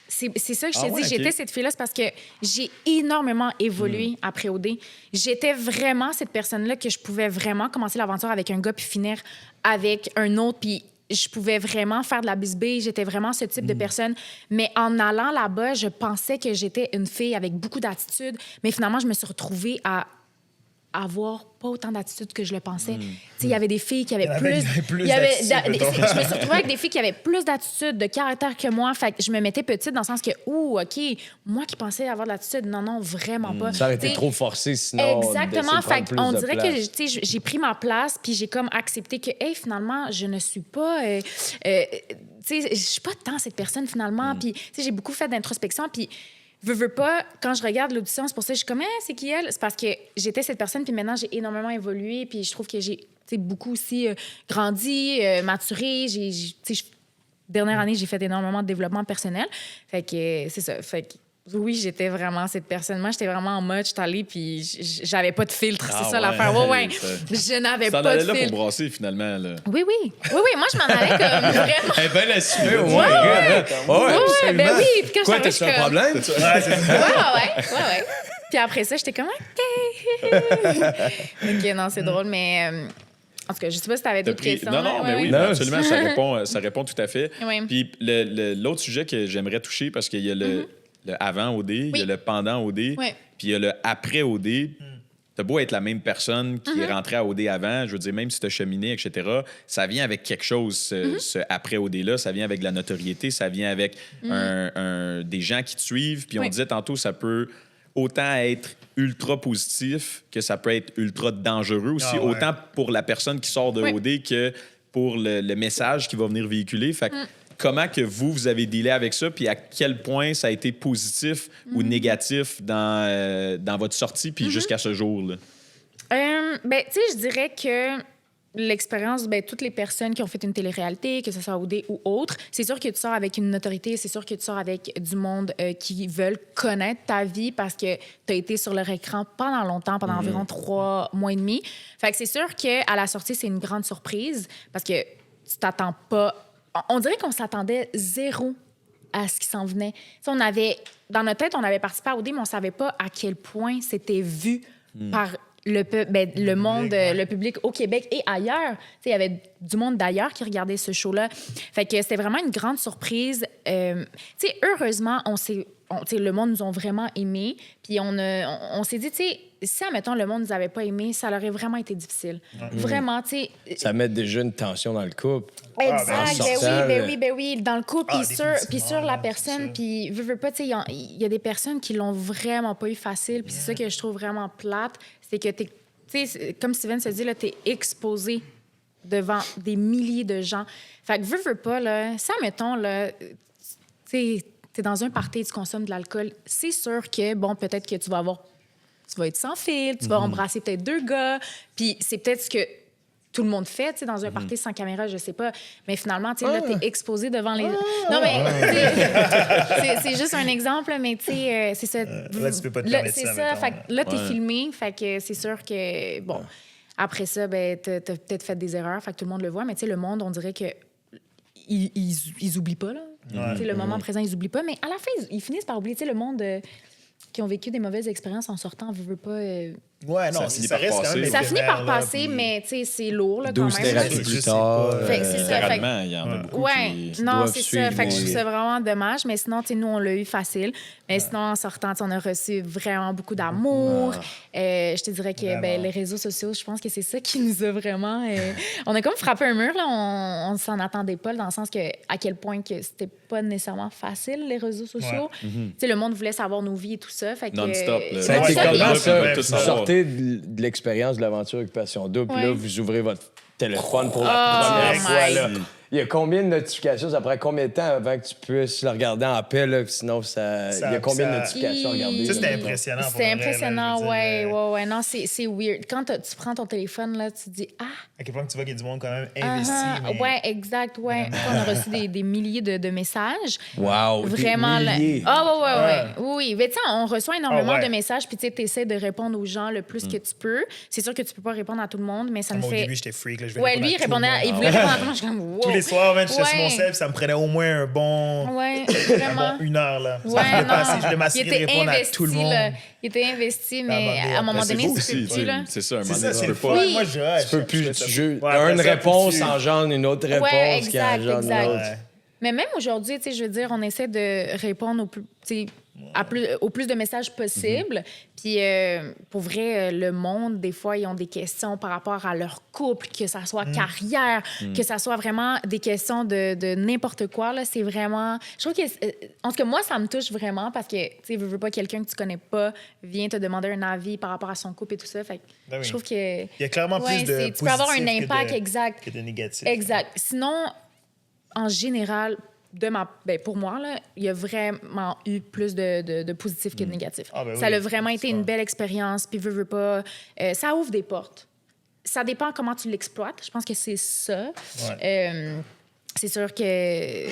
C'est ça que je te Ah dis. ouais, ok. J'étais cette fille-là, c'est parce que j'ai énormément évolué après OD. J'étais vraiment cette personne-là que je pouvais vraiment commencer l'aventure avec un gars puis finir avec un autre. Puis je pouvais vraiment faire de la bisbille. J'étais vraiment ce type de personne. Mais en allant là-bas, je pensais que j'étais une fille avec beaucoup d'attitude. Mais finalement, je me suis retrouvée à avoir pas autant d'attitude que je le pensais. Tu sais, il y avait des filles qui avaient Il y en avait plus... plus il y avait d'attitude, mettons. je me suis retrouvée avec des filles qui avaient plus d'attitude, de caractère que moi. Fait que je me mettais petite dans le sens que, OK, moi qui pensais avoir de l'attitude, non, vraiment pas. Ça aurait été T'sais, trop forcé sinon. Exactement. Fait Fait on dirait que tu sais, j'ai pris ma place puis j'ai comme accepté que, hey, finalement, je ne suis pas... tu sais, je suis pas tant cette personne, finalement. Puis, tu sais, j'ai beaucoup fait d'introspection. Puis, veux pas, quand je regarde l'audition, c'est pour ça que je suis comme, c'est qui elle? C'est parce que j'étais cette personne, puis maintenant, j'ai énormément évolué, puis je trouve que j'ai beaucoup aussi grandi, maturé. Dernière année, j'ai fait énormément de développement personnel. Fait que c'est ça. Fait que oui, j'étais vraiment cette personne. Moi, j'étais vraiment en mode, j'étais allée, puis j'avais pas de filtre. C'est ça l'affaire. Ouais. Je n'avais pas de filtre. Ça allait là pour brasser, finalement. Là. Oui. Moi, je m'en allais comme vraiment. Eh bien, assumé. Ouais, ben oui. Puis quand quoi, t'as-tu un problème? Ouais, c'est ça. Ouais. Puis après ça, j'étais comme, OK. OK, non, c'est drôle, mais... En tout cas, je sais pas si tu avais d'autres questions. Non, mais oui, absolument, ça répond tout à fait. Oui. Puis l'autre sujet que j'aimerais toucher, parce qu'il y a le avant OD, il y a le pendant OD, puis il y a le après OD. T'as beau être la même personne qui est rentrée à OD avant, je veux dire, même si t'as cheminé, etc., ça vient avec quelque chose, ce après OD-là. Ça vient avec de la notoriété, ça vient avec des gens qui te suivent. Puis on disait tantôt, ça peut autant être ultra positif que ça peut être ultra dangereux aussi, autant pour la personne qui sort de OD que pour le message qui va venir véhiculer. Fait que comment que vous avez dealé avec ça, puis à quel point ça a été positif ou négatif dans votre sortie, puis jusqu'à ce jour-là? Ben, tu sais, je dirais que l'expérience, toutes les personnes qui ont fait une télé-réalité, que ce soit OD ou autre, c'est sûr que tu sors avec une notoriété, c'est sûr que tu sors avec du monde qui veulent connaître ta vie parce que tu as été sur leur écran pendant longtemps, pendant environ 3 mois et demi. Fait que c'est sûr qu'à la sortie, c'est une grande surprise parce que tu t'attends pas... On dirait qu'on s'attendait zéro à ce qui s'en venait. T'sais, dans notre tête, on avait participé à OD, mais on savait pas à quel point c'était vu par le monde, le public au Québec et ailleurs. Il y avait du monde d'ailleurs qui regardait ce show-là. Fait que c'était vraiment une grande surprise. Heureusement, le monde nous a vraiment aimés. Puis on s'est dit, si, admettons, le monde nous avait pas aimés, ça aurait vraiment été difficile. Vraiment, tu sais... Ça met déjà une tension dans le couple. Exact, ben oui, dans le couple, puis sur la personne, puis veux pas, tu sais, il y a des personnes qui l'ont vraiment pas eu facile, puis c'est ça que je trouve vraiment plate, c'est que tu sais, comme Steven se dit, là, t'es exposé devant des milliers de gens. Fait que veux pas, là, ça, mettons, là, tu sais, t'es dans un party, tu consommes de l'alcool, c'est sûr que, bon, peut-être que tu vas être sans fil, tu vas embrasser peut-être 2 gars, puis c'est peut-être ce que tout le monde fait, tu sais, dans un party sans caméra, je sais pas. Mais finalement, tu sais, là, t'es exposé devant les... Non, mais c'est juste un exemple, mais tu sais, c'est ça. Là, tu peux pas te permettre ça, c'est ça. Fait que là, t'es filmé, fait que c'est sûr que, bon, après ça, ben, t'as peut-être fait des erreurs, fait que tout le monde le voit, mais tu sais, le monde, on dirait que ils oublient pas, là. Tu sais, le moment présent, ils oublient pas, mais à la fin, ils finissent par oublier, tu sais, le monde... qui ont vécu des mauvaises expériences en sortant, veut pas... Ouais, non, ça reste quand même... Ça finit par passer, mais tu sais, c'est lourd, là, quand 12 même. thérapies plus tard. Littéralement, il y en a beaucoup qui non, c'est ça. Fait que je trouve oui. ça vraiment dommage, mais sinon, tu sais, nous, on l'a eu facile. Mais sinon, en sortant, on a reçu vraiment beaucoup d'amour. Je te dirais que les réseaux sociaux, je pense que c'est ça qui nous a vraiment... on a comme frappé un mur, là. On s'en attendait pas, dans le sens que à quel point que c'était pas nécessairement facile, les réseaux sociaux. Tu sais, le monde voulait savoir nos vies et tout ça. Fait que, non-stop. Ça a été comment, ça? Tout Vous sortez de l'expérience de l'aventure Occupation Double, puis là, vous ouvrez votre téléphone pour la première fois. Là. Il y a combien de notifications? Ça prend combien de temps avant que tu puisses le regarder en paix? Là? Sinon, il y a combien de notifications à regarder? Ça, c'était impressionnant. C'était impressionnant, ouais. Non, c'est weird. Quand tu prends ton téléphone, là, tu te dis « Ah! » À quel point tu vois qu'il y a du monde quand même investi. Mais... Ouais, exact, ouais. On a reçu des milliers de messages. Wow! Vraiment, des milliers. Oui, mais tu sais, on reçoit énormément de messages, puis tu sais, essaies de répondre aux gens le plus que tu peux. C'est sûr que tu peux pas répondre à tout le monde, mais ça me fait... Au début, j'étais freak. Là, lui, il voulait répondre à tout le monde. Je suis comme, wow. Tous les soirs, même, j'étais sur mon cell, ça me prenait au moins un bon... vraiment. 1 heure, là. Ouais, je devais m'assurer de répondre à tout le monde. Il était investi, mais à un moment donné, tu peux plus, là. C'est ça, un moment donné, tu peux pas. Moi, je peux plus. Une réponse engendre une autre réponse qui engendre une autre. Mais même aujourd'hui, tu sais, je veux dire, on essaie de répondre au plus de messages possible. Puis, pour vrai, le monde, des fois, ils ont des questions par rapport à leur couple, que ça soit carrière, que ça soit vraiment des questions de n'importe quoi. Là, c'est vraiment... Je trouve que... En tout cas, moi, ça me touche vraiment parce que, tu sais, veux pas quelqu'un que tu connais pas vient te demander un avis par rapport à son couple et tout ça. Fait que je trouve que... Il y a clairement plus de positif tu peux avoir un impact, que de négatif. Exact. Sinon, en général, pour moi, là, il y a vraiment eu plus de positifs que de négatifs. Ah, ben Ça oui, a vraiment été c'est une ça. belle expérience, puis veux pas, ça ouvre des portes. Ça dépend comment tu l'exploites. Je pense que c'est ça. C'est sûr que...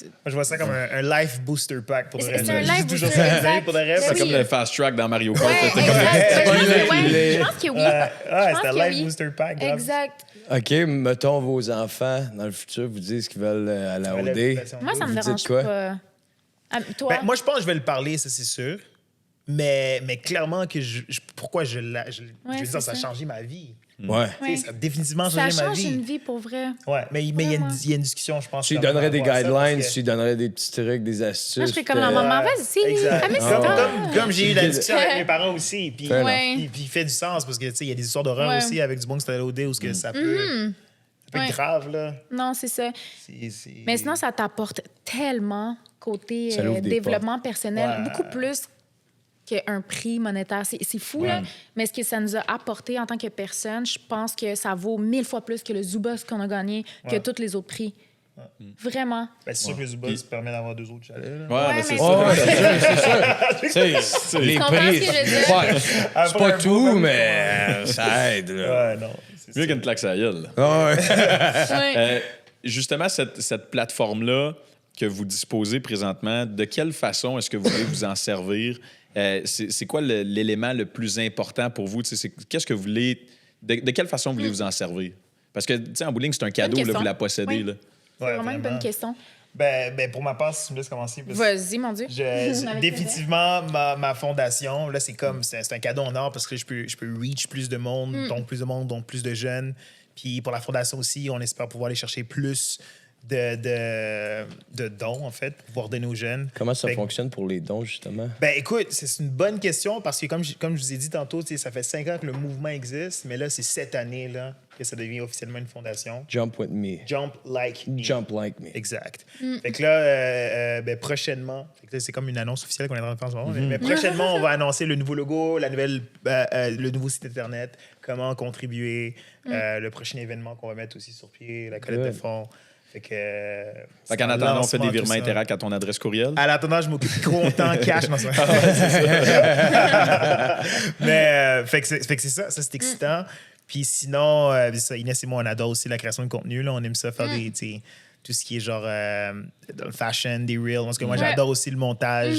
Moi, je vois ça comme un life booster pack pour de C'est vrai. un life toujours booster, ça exact. pour de vrai. Ben C'est oui. comme le fast track dans Mario Kart. Ouais, T'es comme- exact. Je pense que oui. Ouais, Je pense c'était que life oui. booster pack. grave. Exact. OK, mettons vos enfants, dans le futur, vous disent qu'ils veulent à la Ouais, OD. l'occupation Moi, ça me Vous dérange dites quoi? pas. Ah, toi? Ben, moi, je pense que je vais le parler, ça, c'est sûr. Mais clairement, que pourquoi je veux c'est dire, ça a ça. changé ma vie. Ouais. Ouais. Tu sais, ça a définitivement Ça changé ma change vie. une vie, pour vrai. Ouais, mais il y a Vraiment. il y a une discussion, je pense. Tu lui par donnerais des rapport à ça, parce guidelines, que- tu lui donnerais des petits trucs, des astuces. Moi, je serais comme puis la que- maman. Vas-y, Exact. amuse-toi. Comme j'ai eu la discussion avec mes parents aussi. Puis, Ouais. puis il fait du sens parce que, tu sais, il y a des histoires d'horreur Ouais. aussi avec du bon que c'était à l'OD où ce que ça peut Ouais. être grave, là. Non, c'est ça. Mais sinon, ça t'apporte tellement côté Ça l'ouvre des développement personnel, Ouais. beaucoup plus qu'un prix monétaire. C'est fou, là. Mais ce que ça nous a apporté en tant que personne, je pense que ça vaut 1000 fois plus que le Zubas qu'on a gagné, que tous les autres prix. Vraiment. Ben, c'est sûr que le Zuba, ça permet d'avoir 2 autres chalets. là. Ouais, Ouais, mais c'est mais- ça. Ouais, c'est sûr, c'est sûr. Tu sais, les Tu comprends prix, ce que je veux dire? ouais, c'est Après pas un tout, beau mais ça aide. Là. Ouais, non. c'est Mieux ça. qu'une claque sur la gueule. Ouais. Ouais. Justement, cette plateforme-là que vous disposez présentement, de quelle façon est-ce que vous voulez vous en servir? C'est quoi l'élément le plus important pour vous? Tu sais, qu'est-ce que vous voulez... De quelle façon vous voulez vous en servir? Parce que, tu sais, en bowling, c'est un cadeau, là, question. vous la possédez. Oui. Là. C'est Ouais, vraiment une bonne vraiment. question. Ben, pour ma part, si tu me laisses commencer. parce que Vas-y, mon Dieu. Avec définitivement, ma fondation, là, c'est comme, c'est un cadeau en or parce que je peux reach plus de monde, donc plus de monde, donc plus de jeunes. Puis pour la fondation aussi, on espère pouvoir aller chercher plus de dons, en fait, pour pouvoir donner aux jeunes. Comment ça Fait que- fonctionne pour les dons, justement? Ben écoute, c'est une bonne question parce que comme je vous ai dit tantôt, tu sais, ça fait 5 ans que le mouvement existe, mais là, c'est cette année-là que ça devient officiellement une fondation. Jump with me. Jump like me. Jump like me. Exact. Fait que là, ben, prochainement, fait que là, c'est comme une annonce officielle qu'on est en train de faire en ce moment, mais prochainement, on va annoncer le nouveau logo, le nouveau site Internet, comment contribuer, le prochain événement qu'on va mettre aussi sur pied, la collecte de Good. fonds. Fait que, Fait qu'en attendant, on fait des virements Interact à ton adresse courriel. À l'attendant, je m'occupe trop longtemps cash dans ce Mais fait que c'est ça c'est excitant. Puis sinon, ça, Inès et moi, on adore aussi la création de contenu. Là. On aime ça faire des, tu sais, tout ce qui est genre dans le fashion, des reels. Parce que moi, Ouais. j'adore aussi le montage,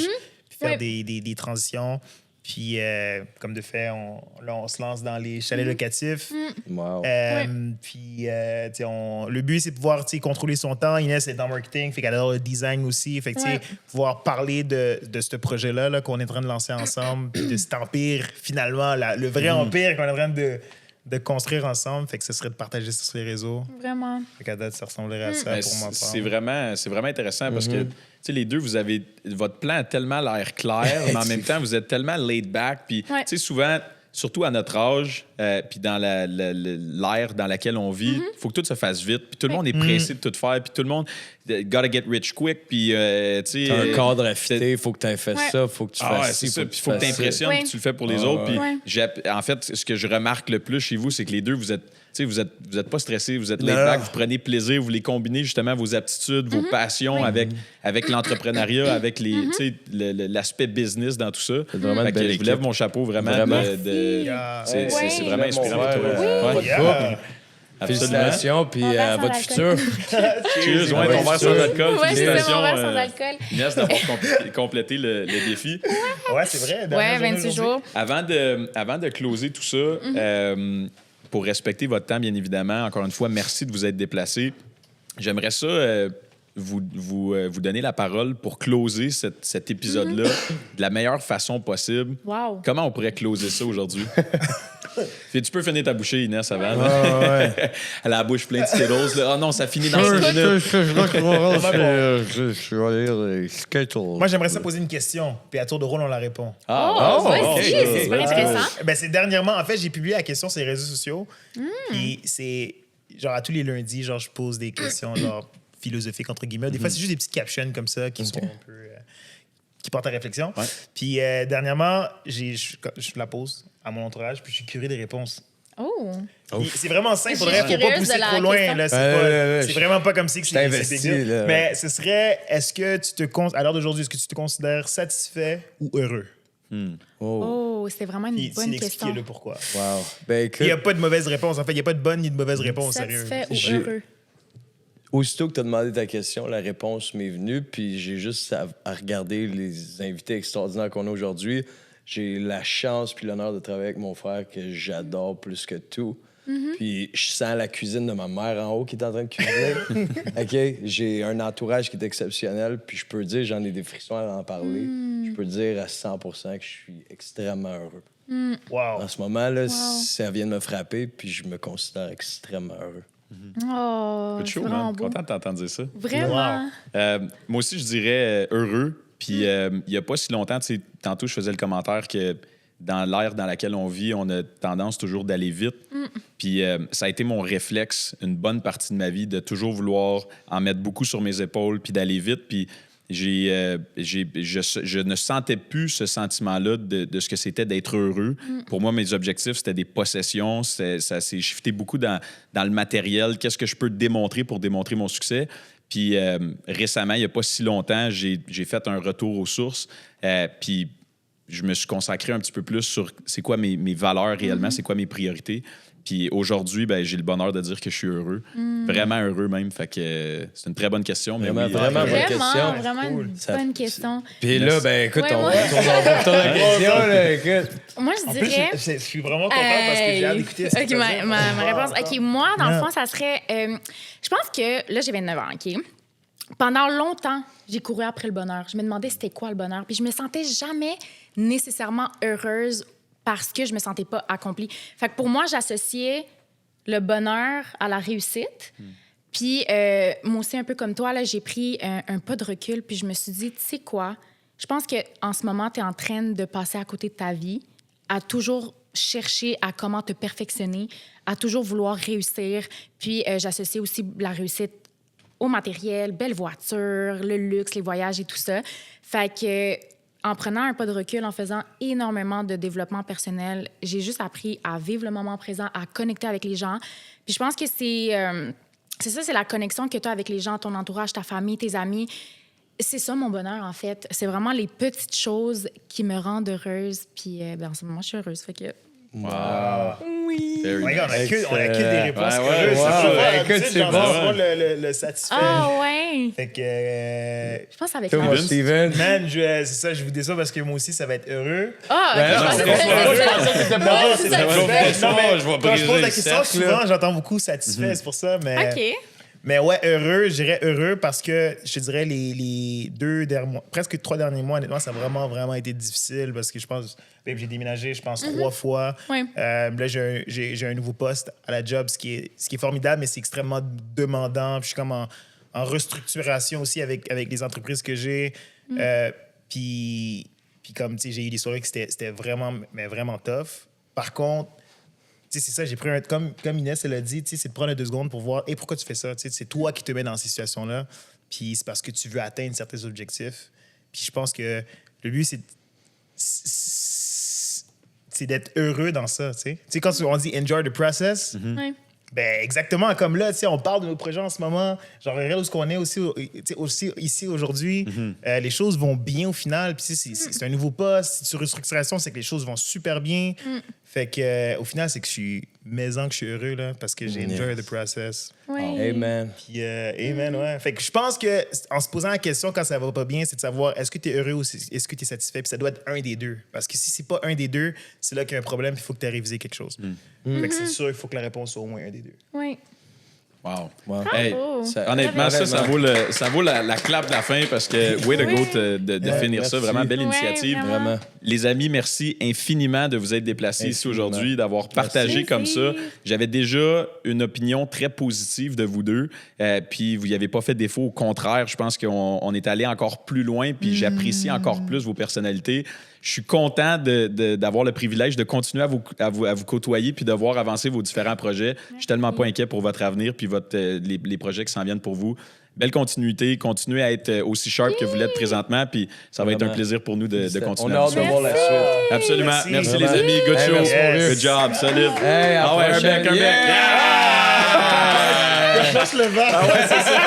puis faire Ouais. des transitions. Puis, comme de fait, on se lance dans les chalets locatifs. Wow. Puis, tu sais, le but, c'est de pouvoir tu sais, contrôler son temps. Inès est dans le marketing, fait qu'elle adore le design aussi. Fait que, tu sais, Ouais. pouvoir parler de ce projet-là là, qu'on est en train de lancer ensemble, puis de cet empire, finalement, le vrai empire qu'on est en train de construire ensemble. Fait que ce serait de partager ça sur les réseaux. Vraiment. Fait qu'à date, ça ressemblerait à ça Ben, pour moi. c'est vraiment intéressant parce que tu sais, les deux, vous avez votre plan a tellement l'air clair, mais en même temps, vous êtes tellement laid back. Puis, Ouais. tu sais, souvent, surtout à notre âge, puis dans l'ère dans laquelle on vit, il faut que tout se fasse vite. Puis tout le monde est pressé de tout faire. Puis tout le monde, gotta get rich quick. Puis, tu sais. T'as un cadre affité, il faut que tu aies fait Ouais. ça, il faut que tu Ah ouais, fasses c'est ci, ça. Puis il faut que tu fasses ça. impressionnes, Ouais. puis tu le fais pour les Ah autres. Puis ouais. en fait, ce que je remarque le plus chez vous, c'est que les deux, vous êtes pas stressés, vous êtes Non, laid back, non. vous prenez plaisir, vous les combinez justement vos aptitudes, vos passions avec l'entrepreneuriat, avec tu sais, l'aspect business dans tout ça. vraiment une Fait que belle je vous lève équipe. mon chapeau vraiment. Vraiment. Yeah. C'est vraiment Ouais. inspirant. Mon pour toi. verre, Ouais. Yeah. Absolument. Félicitations, puis On va à sans votre l'alcool. futur. Cheers, ouais, Ouais, ton verre sans alcool. Ouais, c'est Félicitations, mon verre sans alcool. Inès, d'avoir complété le défi. Ouais, c'est vrai. Ouais, dernière journée 26 aujourd'hui. jours. Avant de closer tout ça, pour respecter votre temps, bien évidemment, encore une fois, merci de vous être déplacé. J'aimerais ça vous donner la parole pour closer cet épisode-là de la meilleure façon possible. Wow. Comment on pourrait closer ça aujourd'hui? Tu peux finir ta bouchée, Inès, avant. Ouais. Elle a la bouche pleine de Skittles. Là. Oh non, ça finit dans Écoute, 5 minutes. Je vais lire les Skittles. Moi, j'aimerais ça poser une question, puis à tour de rôle, on la répond. Ah, Oh, ouais, vas-y, ok. c'est super intéressant. Ben, c'est dernièrement, en fait, j'ai publié la question sur les réseaux sociaux. Puis c'est genre à tous les lundis, genre je pose des questions genre philosophiques entre guillemets. Des fois, c'est juste des petites captions comme ça qui sont un peu qui portent à réflexion. Ouais. Puis dernièrement, je la pose à mon entourage, puis je suis curieux des réponses. Oh! C'est vraiment simple, Je faudrait suis faut pas curieuse pousser de la trop loin. question. Là, c'est vraiment pas comme si que c'est investi, dégueu. là. Mais ce serait, est-ce que à l'heure d'aujourd'hui, est-ce que tu te considères satisfait ou heureux? Oh, c'est vraiment une bonne question. Expliquez-le pourquoi. Wow. Ben, écoute, Il n'y a pas de mauvaise réponse. En fait, il n'y a pas de bonne ni de mauvaise réponse, sérieux. Satisfait ou heureux? aussitôt que tu as demandé ta question, la réponse m'est venue, puis j'ai juste à regarder les invités extraordinaires qu'on a aujourd'hui. J'ai la chance puis l'honneur de travailler avec mon frère que j'adore plus que tout. Puis je sens la cuisine de ma mère en haut qui est en train de cuisiner. OK? J'ai un entourage qui est exceptionnel, puis je peux dire, j'en ai des frissons à en parler. Je peux dire à 100 que je suis extrêmement heureux. Wow. En ce moment-là, ça vient de me frapper, puis je me considère extrêmement heureux. Oh, Coup de c'est chaud, vraiment man. beau. Content de t'entendre dire ça. Vraiment. Moi aussi, je dirais heureux. Puis il n'y a pas si longtemps, tu sais, tantôt, je faisais le commentaire que dans l'ère dans laquelle on vit, on a tendance toujours d'aller vite. Puis ça a été mon réflexe une bonne partie de ma vie de toujours vouloir en mettre beaucoup sur mes épaules puis d'aller vite. Puis je ne sentais plus ce sentiment-là de ce que c'était d'être heureux. Pour moi, mes objectifs, c'était des possessions. Ça s'est shifté beaucoup dans le matériel. Qu'est-ce que je peux démontrer pour démontrer mon succès? Puis récemment, il n'y a pas si longtemps, j'ai fait un retour aux sources. Puis je me suis consacré un petit peu plus sur c'est quoi mes valeurs réellement, c'est quoi mes priorités. Puis aujourd'hui, ben, j'ai le bonheur de dire que je suis heureux. Vraiment heureux même. Fait que c'est une très bonne question. Mais Vraiment, oui, vraiment bonne question. Vraiment Cool. une bonne question. Puis là, ben écoute, Ouais, on ouais. retourne la question, là, écoute. Moi, je En plus, dirais... je suis vraiment content parce que j'ai hâte d'écouter ce que OK, tu vas dire. ma réponse. OK, moi, dans le fond, ça serait... je pense que... Là, j'ai 29 ans, OK? Pendant longtemps, j'ai couru après le bonheur. Je me demandais c'était quoi le bonheur. Puis je me sentais jamais nécessairement heureuse parce que je me sentais pas accomplie. Fait que pour moi, j'associais le bonheur à la réussite. Puis moi aussi, un peu comme toi, là, j'ai pris un pas de recul. Puis je me suis dit, tu sais quoi? Je pense qu'en ce moment, tu es en train de passer à côté de ta vie, à toujours chercher à comment te perfectionner, à toujours vouloir réussir. Puis j'associe aussi la réussite au matériel, belle voiture, le luxe, les voyages et tout ça. Fait que en prenant un pas de recul, en faisant énormément de développement personnel, j'ai juste appris à vivre le moment présent, à connecter avec les gens. Puis je pense que c'est ça, c'est la connexion que tu as avec les gens, ton entourage, ta famille, tes amis. C'est ça mon bonheur, en fait. C'est vraiment les petites choses qui me rendent heureuse. Puis en ce moment, je suis heureuse. Fait que... Wow. Oui. Very Regarde, nice. on a que des réponses ouais, heureuses. wow. C'est pas Écoute, d'habitude, c'est j'en bon. reçois le satisfait. Ah ouais! Fait que... Je pense avec Toi, l'âge. Steven. Man, c'est ça, je vous déçois parce que moi aussi, ça va être heureux. Ah, Ben OK, non, je c'est pensais pas que heureux. c'était Non, c'est ça. satisfait. Non, mais je vais quand je pose briser la le question, cercle, souvent, j'entends beaucoup satisfait. C'est pour ça, mais... OK. Mais ouais, heureux, je dirais heureux parce que je te dirais les 2 derniers mois, presque 3 derniers mois, honnêtement, ça a vraiment, vraiment été difficile parce que je pense, j'ai déménagé, je pense, 3 fois. Oui. Là, j'ai un nouveau poste à la job, ce qui est formidable, mais c'est extrêmement demandant. Puis je suis comme en restructuration aussi avec les entreprises que j'ai. Puis comme, tu sais, j'ai eu des soirées que c'était vraiment, mais vraiment tough. Par contre, c'est ça, j'ai pris comme Inès, elle a dit, c'est de prendre 2 secondes pour voir pourquoi tu fais ça. C'est toi qui te mets dans ces situations-là. Puis c'est parce que tu veux atteindre certains objectifs. Puis je pense que le but, c'est d'être heureux dans ça. Tu sais, quand on dit enjoy the process, Oui. ben exactement comme là, on parle de nos projets en ce moment. Genre, regarde où on est aussi ici aujourd'hui. Les choses vont bien au final. Puis c'est un nouveau poste. Si tu restructuration, c'est que les choses vont super bien. Fait que au final, c'est que je suis maison que je suis heureux là, parce que j'ai enjoy the process. Oui. Amen. Puis amen, ouais. Fait que je pense que en se posant la question quand ça va pas bien, c'est de savoir est-ce que tu es heureux ou est-ce que tu es satisfait. Puis ça doit être un des deux. Parce que si c'est pas un des deux, c'est là qu'il y a un problème. Il faut que tu aies révisé quelque chose. Fait que c'est sûr, il faut que la réponse soit au moins un des deux. Oui. Wow. Wow. Hey, Bravo. honnêtement, ça vaut la clap de la fin parce que way to go de finir ça. merci. Vraiment belle Ouais, initiative. vraiment. Les amis, merci infiniment de vous être déplacés ici aujourd'hui, d'avoir partagé comme ça. J'avais déjà une opinion très positive de vous deux, puis vous n'y avez pas fait défaut. Au contraire, je pense qu'on est allé encore plus loin, puis j'apprécie encore plus vos personnalités. Je suis content d'avoir le privilège de continuer à vous côtoyer puis de voir avancer vos différents projets. Je suis tellement pas inquiet pour votre avenir puis les projets qui s'en viennent pour vous. belle continuité. Continuez à être aussi sharp que vous l'êtes présentement. Puis ça va être un plaisir pour nous de continuer. On a hâte de voir la suite. Absolument. Merci les amis. Good show. Good job. Solide. Hey, Ah ouais, un bec, un bec. Juste le vent. Ah ouais, c'est ça.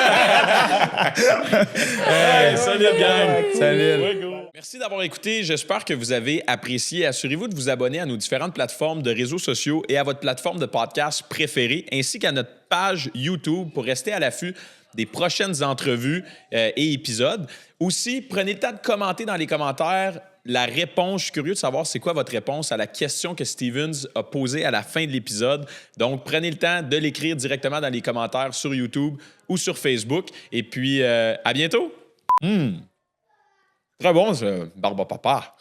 Hey, solide, gang. Salut. Merci d'avoir écouté. J'espère que vous avez apprécié. Assurez-vous de vous abonner à nos différentes plateformes de réseaux sociaux et à votre plateforme de podcast préférée, ainsi qu'à notre page YouTube pour rester à l'affût des prochaines entrevues et épisodes. Aussi, prenez le temps de commenter dans les commentaires la réponse. Je suis curieux de savoir c'est quoi votre réponse à la question que Stevens a posée à la fin de l'épisode. Donc, prenez le temps de l'écrire directement dans les commentaires sur YouTube ou sur Facebook. Et puis, à bientôt. Très bon, ce barbe à papa.